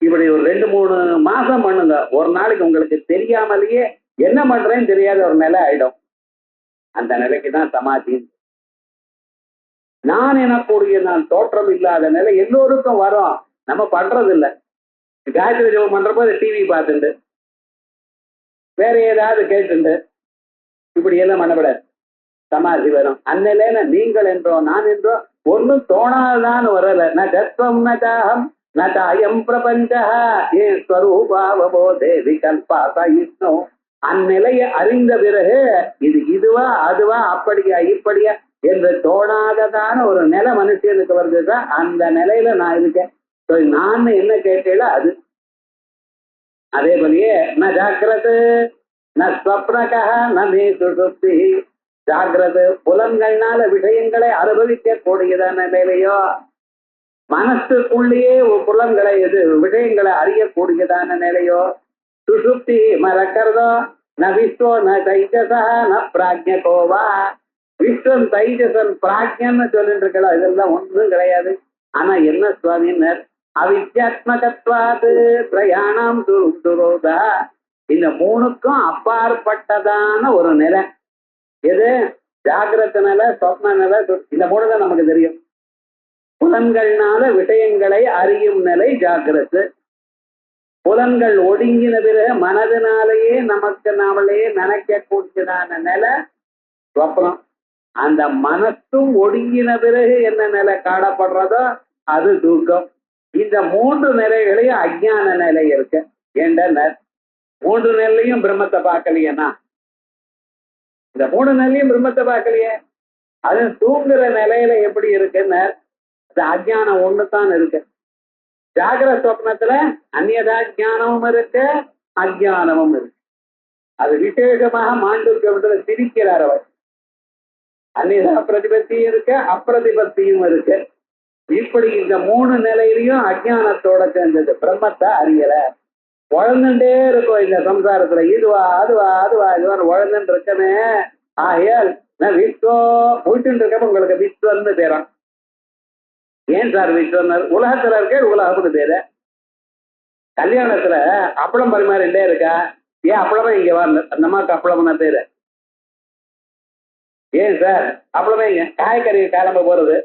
S2: இப்படி ஒரு 2-3 மாசம் பண்ணுங்க. ஒரு நாளைக்கு உங்களுக்கு தெரியாமலேயே என்ன பண்றேன்னு தெரியாத ஒரு நிலை ஆயிடும். அந்த நிலைக்கு தான் சமாதி. நான் எனக்கூடிய நான் தோற்றம் இல்லாத நிலை எல்லோருக்கும் வரும், நம்ம பண்றது இல்லை. காயத்ரி ஜபம் பண்றப்போ அதை டிவி பார்த்துண்டு வேற ஏதாவது கேட்டுண்டு இப்படி எல்லாம் பண்ணப்படாது. சமாதி வரும். அந்நிலையில நீங்கள் என்றோ நான் என்றோ ஒன்னும் தோணாதான் வரல. ந தத்துவம் ந சாகம் ந சாயம் பிரபஞ்ச ஏ ஸ்வரூபாவபோதே விகல்பா இஷ்ணு. அந்நிலையை அறிந்த பிறகு இது இதுவா அதுவா அப்படியா இப்படியா என்று தோணாததான ஒரு நிலை மனுஷனுக்கு வருதுதான். அந்த நிலையில நான் இருக்கேன். நான் என்ன கேட்டேல அது. அதே போலயே ந ஜாக்கிரது ந ஸ்வப்னக ந மே சுஷுப்தி. ஜாகிரது புலன்கள்னால விஷயங்களை அனுபவிக்க கூடியதான நிலையிலையோ, மனசுக்குள்ளேயே புலன்களை விஷயங்களை அறியக்கூடியதான நிலையோ, சுஷுப்தி மறக்கிறதோ, ந விஸ்வோ ந தைஜசா ந பிராஜ்யகோவா. விஸ்வன் தைஜசன் பிராஜ்யன்னு சொல்லிட்டு இருக்கலாம், இதெல்லாம் ஒன்றும் கிடையாது. ஆனா என்ன சுவாமினர், அவித்யாத்மகத்வாது பிரயாணம் துரோதா. இந்த மூணுக்கும் அப்பாற்பட்டதான ஒரு நிலை எது? ஜாகிரத நிலை, சொப்ன நிலை. இந்த மூணுதான் நமக்கு தெரியும். புலன்கள்னால விஷயங்களை அறியும் நிலை ஜாகிரத்து. புலன்கள் ஒடுங்கின பிறகு மனதினாலேயே நமக்கு நாமளே நினைக்க கூடியதான நிலை சொப்னம். அந்த மனசும் ஒடுங்கின பிறகு என்ன நிலை காணப்படுறதோ அது தூக்கம். இந்த 3 நிலைகளையும் அஜ்ஞான நிலை இருக்கு. ஏண்ட 3 நிலையும் பிரம்மத்தை பார்க்கலையேனா, இந்த 3 நிலையும் பிரம்மத்தை பார்க்கலையே. அது தூங்குற நிலையில எப்படி இருக்குன்னு அது அஜ்ஞானம் ஒண்ணுதான் இருக்கு. ஜாகிரத சொப்னத்துல அந்நியதா ஜானமும் இருக்கு, அஜ்ஞானமும் இருக்கு. அது விசேஷமாக மாண்டூக்கியத்துல சிரிக்கிறார் அவர். அந்நியதா பிரதிபத்தியும் இருக்கு, அப்பிரதிபத்தியும் இருக்கு. இப்படி இந்த 3 நிலையிலையும் அஜ்ஞானத்தோட சேர்ந்தது. பிரம்மத்தை அறியல, உழந்துட்டே இருக்கும் இந்த சம்சாரத்துல. இதுவா அதுவா அதுவா இதுவான்னு உழந்துட்டு இருக்கமே. ஆகையால் நான் விஸ்வோ போயிட்டு இருக்கப்ப உங்களுக்கு விஸ்வன்னு பேரான். ஏன் சார் விஸ்வன்னர்? உலகத்துல இருக்க உலகம்னு பேரு. கல்யாணத்துல அப்பளம் பரிமாறிட்டே இருக்கா, ஏன் அப்பளமா இங்க வரல? அந்த அம்மாவுக்கு அப்பளம்னா பேரு. ஏன் சார் அப்பளமே இங்க? காய்கறி கிளம்ப போறது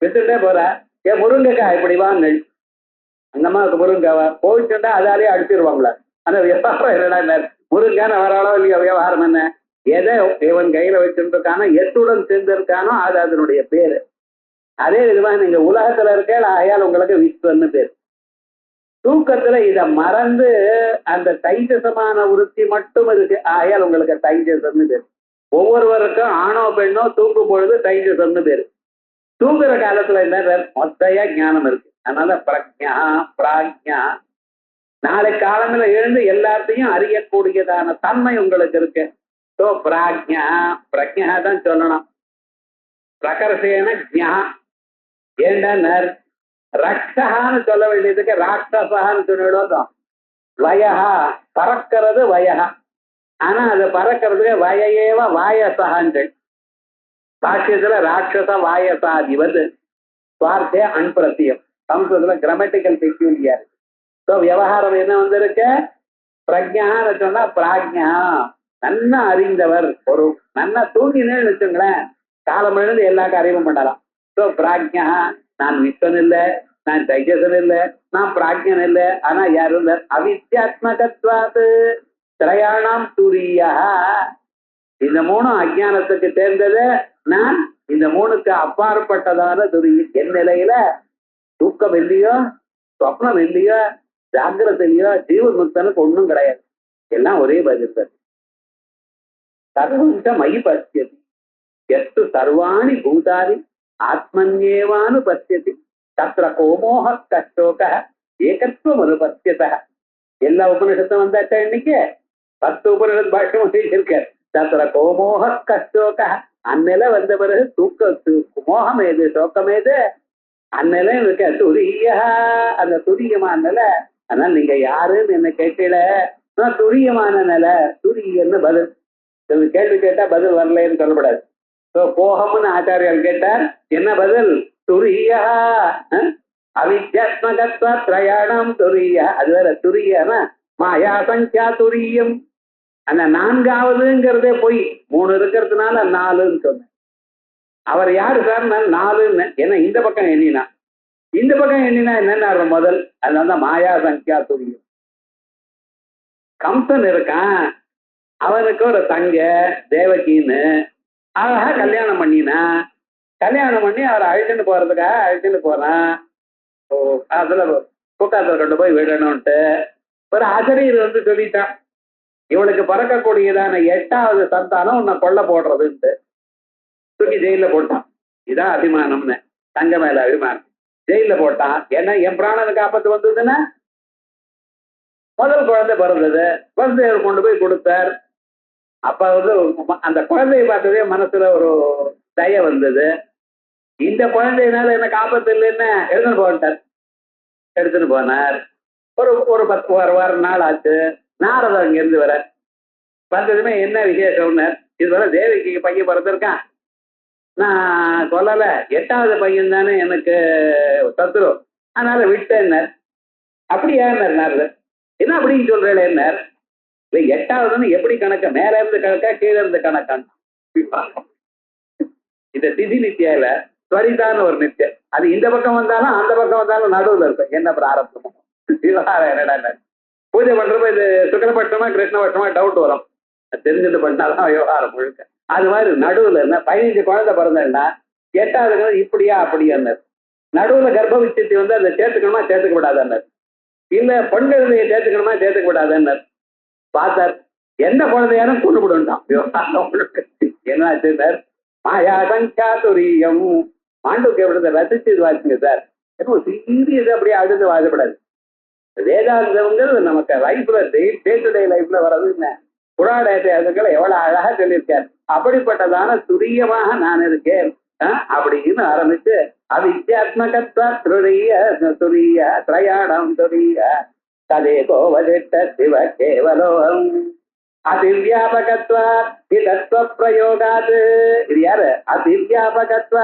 S2: வித்துட்டே போற, ஏன் முருங்கைக்காய் இப்படி வாங்க. அந்த அம்மாவுக்கு முருங்கைவா போயிட்டுண்டா அதாலேயே அடிச்சிருவாங்களா? ஆனா வியாபாரம் என்னடா, முருங்கான வராளோ இல்லையோ வியாபாரம் என்ன? எதை இவன் கையில வச்சுருக்கானோ எத்துடன் சேர்ந்திருக்கானோ அது அதனுடைய பேரு. அதே விதமா நீங்க உலகத்துல இருக்க, ஆயால் உங்களுக்கு விஸ்வன்னு பேரு. தூக்கத்துல இத மறந்து அந்த தைஜசமான விருத்தி மட்டும் இருக்கு, ஆயால் உங்களுக்கு தைஜசன்னு பேரு. ஒவ்வொருவருக்கும் ஆணோ பெண்ணோ தூங்கும் பொழுது தைஜசன்னு பேரு. தூங்குற காலத்துல என்ன மொத்தையா ஞானம் இருக்கு. அதனால பிரக்ஞா பிராக்ஞா. நாளை காலத்துல எழுந்து எல்லாத்தையும் அறியக்கூடியதான தன்மை உங்களுக்கு இருக்கு. ஸோ பிராக்ஞா, பிரக்ஞா தான் சொல்லணும். பிரகர்ஷேன ஜா. ஏண்டா ரக்ஷகான்னு சொல்ல வேண்டியதுக்கு ராட்சசான்னு சொல்லிவிடும். வயஹா பறக்கிறது வயஹா. ஆனா அது பறக்கிறதுக்கு வயஏவ வாயசகான்கள். பாஷ்யத்துல ராட்சச வாயசாதிவது சுவார்த்தே அன்பிரத்தியம். சம்ஸ்கிருதத்துல கிராமட்டிக்கல் பெக்யூலியார். ஸோ விவகாரம் என்ன வந்திருக்கு? பிரக்ஞான்னு சொன்னா பிராக்ஞா, நன்னா அறிந்தவர். ஒரு நன்னா தூங்கினேன்னு வச்சுங்களேன், காலம் எழுந்து எல்லா காரியமும் பண்ணலாம். ஸோ பிராக்ஞா, நான் விஸ்வன் இல்லை, நான் தைஜசன் இல்லை, நான் பிராக்ஞன் இல்லை. ஆனா யாரு இல்ல? அவித்யாத்மகத்வாது திரயாணாம் துரியா. இந்த 3 அஜ்ஞானத்துக்கு சேர்ந்தது. நான் இந்த 3க்கு அப்பாற்பட்டதான துரி. என் நிலையில தூக்கம் இல்லையோ, சொப்னம் இல்லையோ, ஜாகிரத இல்லையோ, ஜீவன் முக்தனுக்கு ஒண்ணும் கிடையாது. எல்லாம் ஒரே பதில். சர்வஞ்ச மயி பசியதி எஸ்து சர்வாணி பூதாதி ஆத்மன்யேவானு பசியதி தத்ர கோமோக கஷ்டோக ஏகத்துவம் அனுபத்தியத எல்லா உபனிஷத்தும் வந்தாச்சா இன்னைக்கு 10 உபனிஷத் பாஷ்யம் இருக்கார். தத்திர கோமோக கஷ்டோக அந்நிலை வந்த பிறகு மோகம் ஏது சோகம் ஏது அந்நிலை இருக்க துரியா அந்த துரியமான நிலை. அதனால நீங்க யாருன்னு என்ன கேட்கல, துரியமான நிலை துரியன்னு பதில். கேள்வி கேட்டா பதில் வரலன்னு சொல்லப்படாது. போகம்னு ஆச்சாரியால் கேட்டார், என்ன பதில்? துரியா அவித்யாத்மகத்வ திரயாணம் துரியா. அது வேற துரியனா மாயா சங்கியா துரியம். அந்த 4வதுங்கிறதே போய் 3 இருக்கிறதுனால 4ன்னு சொன்னேன். அவர் யாரு சார்? 4ன்னு. ஏன்னா இந்த பக்கம் எண்ணினா இந்த பக்கம் எண்ணினா என்னன்னு முதல். அதனாலதான் மாயா சங்கியா துரியம். கம்சன் இருக்கான், அவனுக்கு ஒரு தங்க தேவகின்னு அழகா கல்யாணம் பண்ணினா. கல்யாணம் பண்ணி அவரை அழைச்சுன்னு போறான். அதுல கூட்டாத்துல கொண்டு போய் விடணும்ட்டு ஒரு ஆசிரியர் வந்து சொல்லிட்டான், இவளுக்கு பறக்கக்கூடியதான 8வது சந்தானம் உன்னை கொல்ல போடுறதுன்ட்டு தூக்கி ஜெயில போட்டான். இதான் அபிமானம்னு, தங்க மேல அபிமானம். ஜெயில போட்டான். ஏன்னா என் பிராணனுக்கு ஆபத்து வந்ததுன்னா முதல் குழந்தை பிறந்தது, குழந்தைய கொண்டு போய் கொடுத்தார். அப்ப வந்து அந்த குழந்தைய பார்த்ததே மனசுல ஒரு தய வந்தது. இந்த குழந்தையினால எனக்கு ஆபத்து இல்லைன்னு எடுத்துன்னு போனார். ஒரு 10 நாள் ஆச்சு. நாரதர் அங்கிருந்து வர வந்ததுமே என்ன விசேஷம்னு, இதுவரை தேவிக்கு பையன் பிறந்திருக்கான், நான் சொல்லல, 8வது பையன் தானே எனக்கு சத்துரு, அதனால விட்டேன்னார். அப்படியா நாரதர்? என்ன அப்படின்னு சொல்றேன் என்ன? இல்லை 8வதுன்னு எப்படி கணக்க? மேல இருந்து கணக்கா கீழே இருந்து கணக்கான்? இந்த திதி நித்தியால ஸ்வரிதான ஒரு நித்தியம். அது இந்த பக்கம் வந்தாலும் அந்த பக்கம் வந்தாலும் நடுவில் இருக்கும். என்ன பிராரம்பமோ விவகாரம் என்னடா? பூஜை பண்றப்ப இது சுக்கரபட்சமா கிருஷ்ணபட்சமா டவுட் வரும். தெரிஞ்சுட்டு பண்ணாதான் விவகாரம் முழுக்க. அது மாதிரி நடுவுல என்ன 15 குழந்தை பிறந்தேன்னா 8வது இப்படியா அப்படியான்னு. நடுவுல கர்ப்ப விச்சித்தி வந்து அதை சேர்த்துக்கணுமா சேர்த்துக்க விடாதான்னு, இல்ல பெண் குழந்தைய சேர்த்துக்கணுமா சேர்த்துக்க விடாதான்னு பார்த்தார். எந்த குழந்தையாரும் கொண்டு விடுண்டான். என்ன ஆச்சுன்னார், மாயா சங்கியா துரியம். மாண்டூக்கிய விடுறத ரசிச்சு வாசிங்க சார். என்ன சீரியஸ் அப்படியே அழுது வாழப்படாது. வேதாந்தங்கிறது நமக்கு லைஃப்ல டே டு டே லைஃப்ல வர்றது என்ன புராணங்களை எவ்வளவு அழகா சொல்லியிருக்கார். அப்படிப்பட்டதான துரியமாக நான் இருக்கேன் அப்படின்னு ஆரம்பிச்சு அவித்யாத்மகத்வ துரிய திரயாணம் துரிய ததே கோவதிட்ட சிவ கேவலோகம் அதிவியாபகத்வ பிரயோகாது. இது யாரு? அதிவியாபகத்வ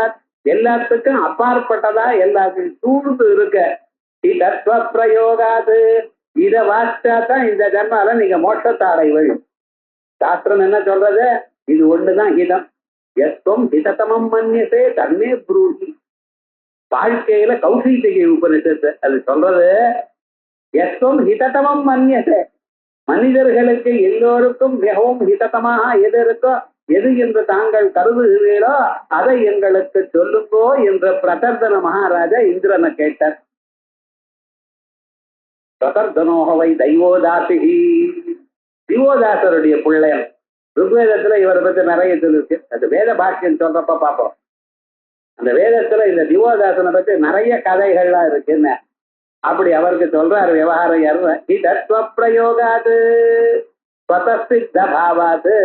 S2: எல்லாத்துக்கும் அப்பாற்பட்டதா எல்லாத்துக்கும் சூழ்ந்து இருக்க தத்துவ பிரயோகாது. இதை வாசிச்சாதான் இந்த ஜன்மால நீங்க மோட்சத்தை அடைவீங்க. சாஸ்திரம் என்ன சொல்றது? இது ஒண்ணுதான் ஹிதம். எஸ்வம் ஹிததமம் மன்யசே தன்மே ப்ரூஹி. வாழ்க்கையில கௌஷிக உபனிஷத்து அது சொல்றது. எஸ்வம் ஹிததமம் மன்யசே, மனிதர்களுக்கு எல்லோருக்கும் மிகவும் ஹிததமாக எது இருக்கோ, எது என்று தாங்கள் கருதுகிறீர்களோ அதை எங்களுக்கு சொல்லுங்கோ என்று பிரதர்தன மகாராஜா இந்திரனை கேட்டார். பிரதர்தனோகவை தெய்வோதாசிகி, திவோதாசருடைய பிள்ளையன். ருக்வேதத்துல இவரை பத்தி நிறைய சொல்லிருக்கு. அது வேத பாஷ்யம் சொல்றப்ப பார்ப்போம். அந்த வேதத்துல இந்த திவோதாசனை பத்தி நிறைய கதைகள்லாம் இருக்குன்னு அப்படி அவருக்கு சொல்றாரு. விவகாரம் பிரயோகாது ஸ்வதசித்த பாவாது.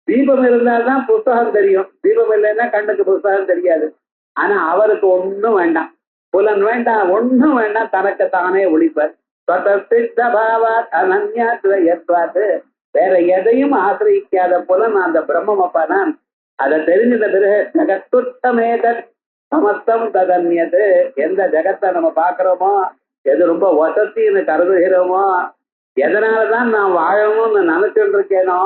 S2: தீபம் இருந்தால்தான் புஸ்தகம் தெரியும், தீபம் இல்லைன்னா கண்ணுக்கு புஸ்தகம் தெரியாது. ஆனா அவருக்கு ஒண்ணும் வேண்டாம், புலன் வேண்டாம், ஒண்ணும் வேண்டாம், தனக்கு தானே ஒழிப்பார். ஸ்வதசித்த பாவாத் அனன்யாத்வயத்வாது. வேற எதையும் ஆசிரியிக்காத புலன் அந்த பிரம்மமப்பா நான். அதை தெரிஞ்சிட்ட பிறகு ஜகத்துத்தமேதத் சமஸ்தம் ததன்யது. எந்த ஜகத்தை நம்ம பாக்குறோமோ, எது ரொம்ப வசத்தின்னு கருதுகிறோமோ, எதனாலதான் நான் வாழணும்னு நினைச்சுட்டு இருக்கேனோ,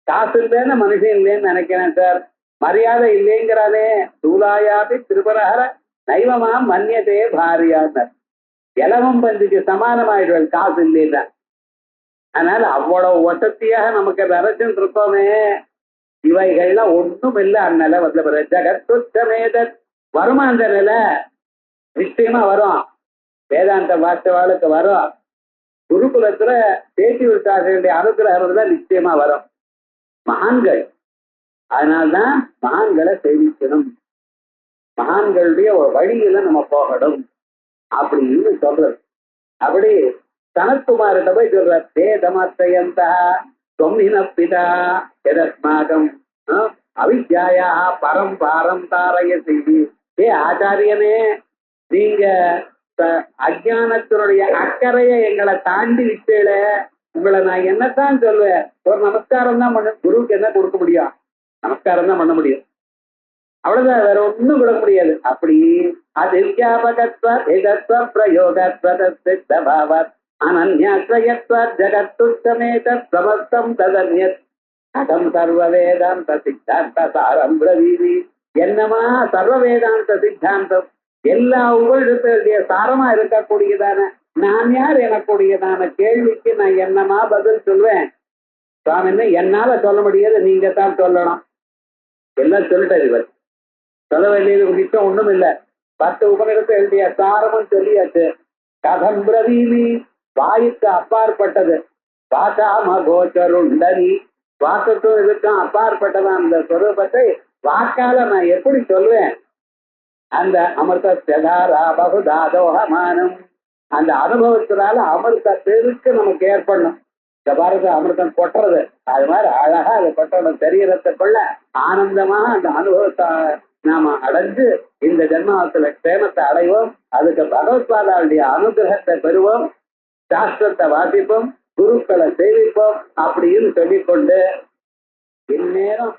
S2: காசு இல்லைன்னு மனுஷன் இல்லைன்னு நினைக்கிறேன் சார், மரியாதை இல்லைங்கிறானே, சூலாயாபி திருபரஹர நைவமா மன்யதே பாரியார். இலவம் பஞ்சுக்கு சமானமாயிடுவாள் காசு இல்லைன்னா. அதனால அவ்வளவு வசதியாக நமக்கு நினைச்சுட்டு இருக்கோமே, இவைகள்லாம் ஒன்றும் இல்லை. அந்நிலை வந்த பிறகு ஜகத்துத்தமேத வருமா? அந்த நிலை நிச்சயமா வரும். வேதாந்த வாஸ்தவாளுக்கு வரும். குருகுலத்துல பேட்டி விசாரணையுடைய அனுகிரகம் தான் நிச்சயமா வரும். மகான்கள், அதனால்தான் மகான்களை சேவிக்கணும், மகான்களுடைய ஒரு வழியில நம்ம போகணும் அப்படின்னு சொல்றது. அப்படி சனத்குமார்கிட்ட போய் சொல்ற வேதமத்தையந்தா தொம்மின பிதா எதஸ்மாகம் அவித்யாயா பரம் தாரைய செய்தி. ஆச்சாரியனே, நீங்க அஜானத்தினுடைய அக்கறையை எங்களை தாண்டி விட்டேல, உங்களை நான் என்னத்தான் சொல்லுவேன்? ஒரு நமஸ்காரம் தான் பண்ண, குருவுக்கு என்ன கொடுக்க முடியும்? நமஸ்காரம் தான் பண்ண முடியும், அவ்வளவுதான், வேற ஒண்ணும் கொடுக்க முடியாது. அப்படி அதித்யாபகத்வ பிரயோகத்வ அனன்யாஸ்வயத்வ ஜகத்துச்சமேத சமஸ்தம் ததன்யத் அகம் சர்வ வேதாந்த சித்தாந்த சாரம் பிரவீதி. என்னமா சர்வ வேதாந்த சித்தாந்தம் எல்லா உபநிடத்தினுடைய சாரமா இருக்கக்கூடியதான நான் யார் எனக்கூடியதான கேள்விக்கு நான் என்னமா பதில் சொல்வேன்? சுவாமின்னு என்னால சொல்ல முடியாது, நீங்க தான் சொல்லணும். எல்லாம் சொல்லிட்டாரு இவர். சொல்ல வேண்டியது மிச்சம் ஒண்ணும் இல்லை. 10 உபநிடத்தை எழுதிய சாரமும் சொல்லியாச்சு. கதம் பிரவீமி, வாயுக்கு அப்பாற்பட்டது. வாசாம கோச்சருண்டனி, வாசத்தும் இதுக்கும் அப்பாற்பட்டதான் அந்த சொரூபத்தை வாக்கால நான் எப்படி சொல்வேன்? அந்த அமிர்தாரா பகுதாதோகமானம், அந்த அனுபவத்தினால அமிர்தத்திற்கு நமக்கு ஏற்படணும். இந்த பாரத அமிர்தம் கொட்டுறது அது மாதிரி அழகா அது கொட்டணும். சரீரத்துக்குள்ள ஆனந்தமா அந்த அனுபவத்தை நாம அடைஞ்சு இந்த ஜென்மத்துல சேமத்தை அடைவோம். அதுக்கு பகவத்பாதாவுடைய அனுகிரகத்தை பெறுவோம், சாஸ்திரத்தை வாசிப்போம், குருக்களை சேவிப்போம் அப்படின்னு சொல்லிக்கொண்டு இந்நேரம்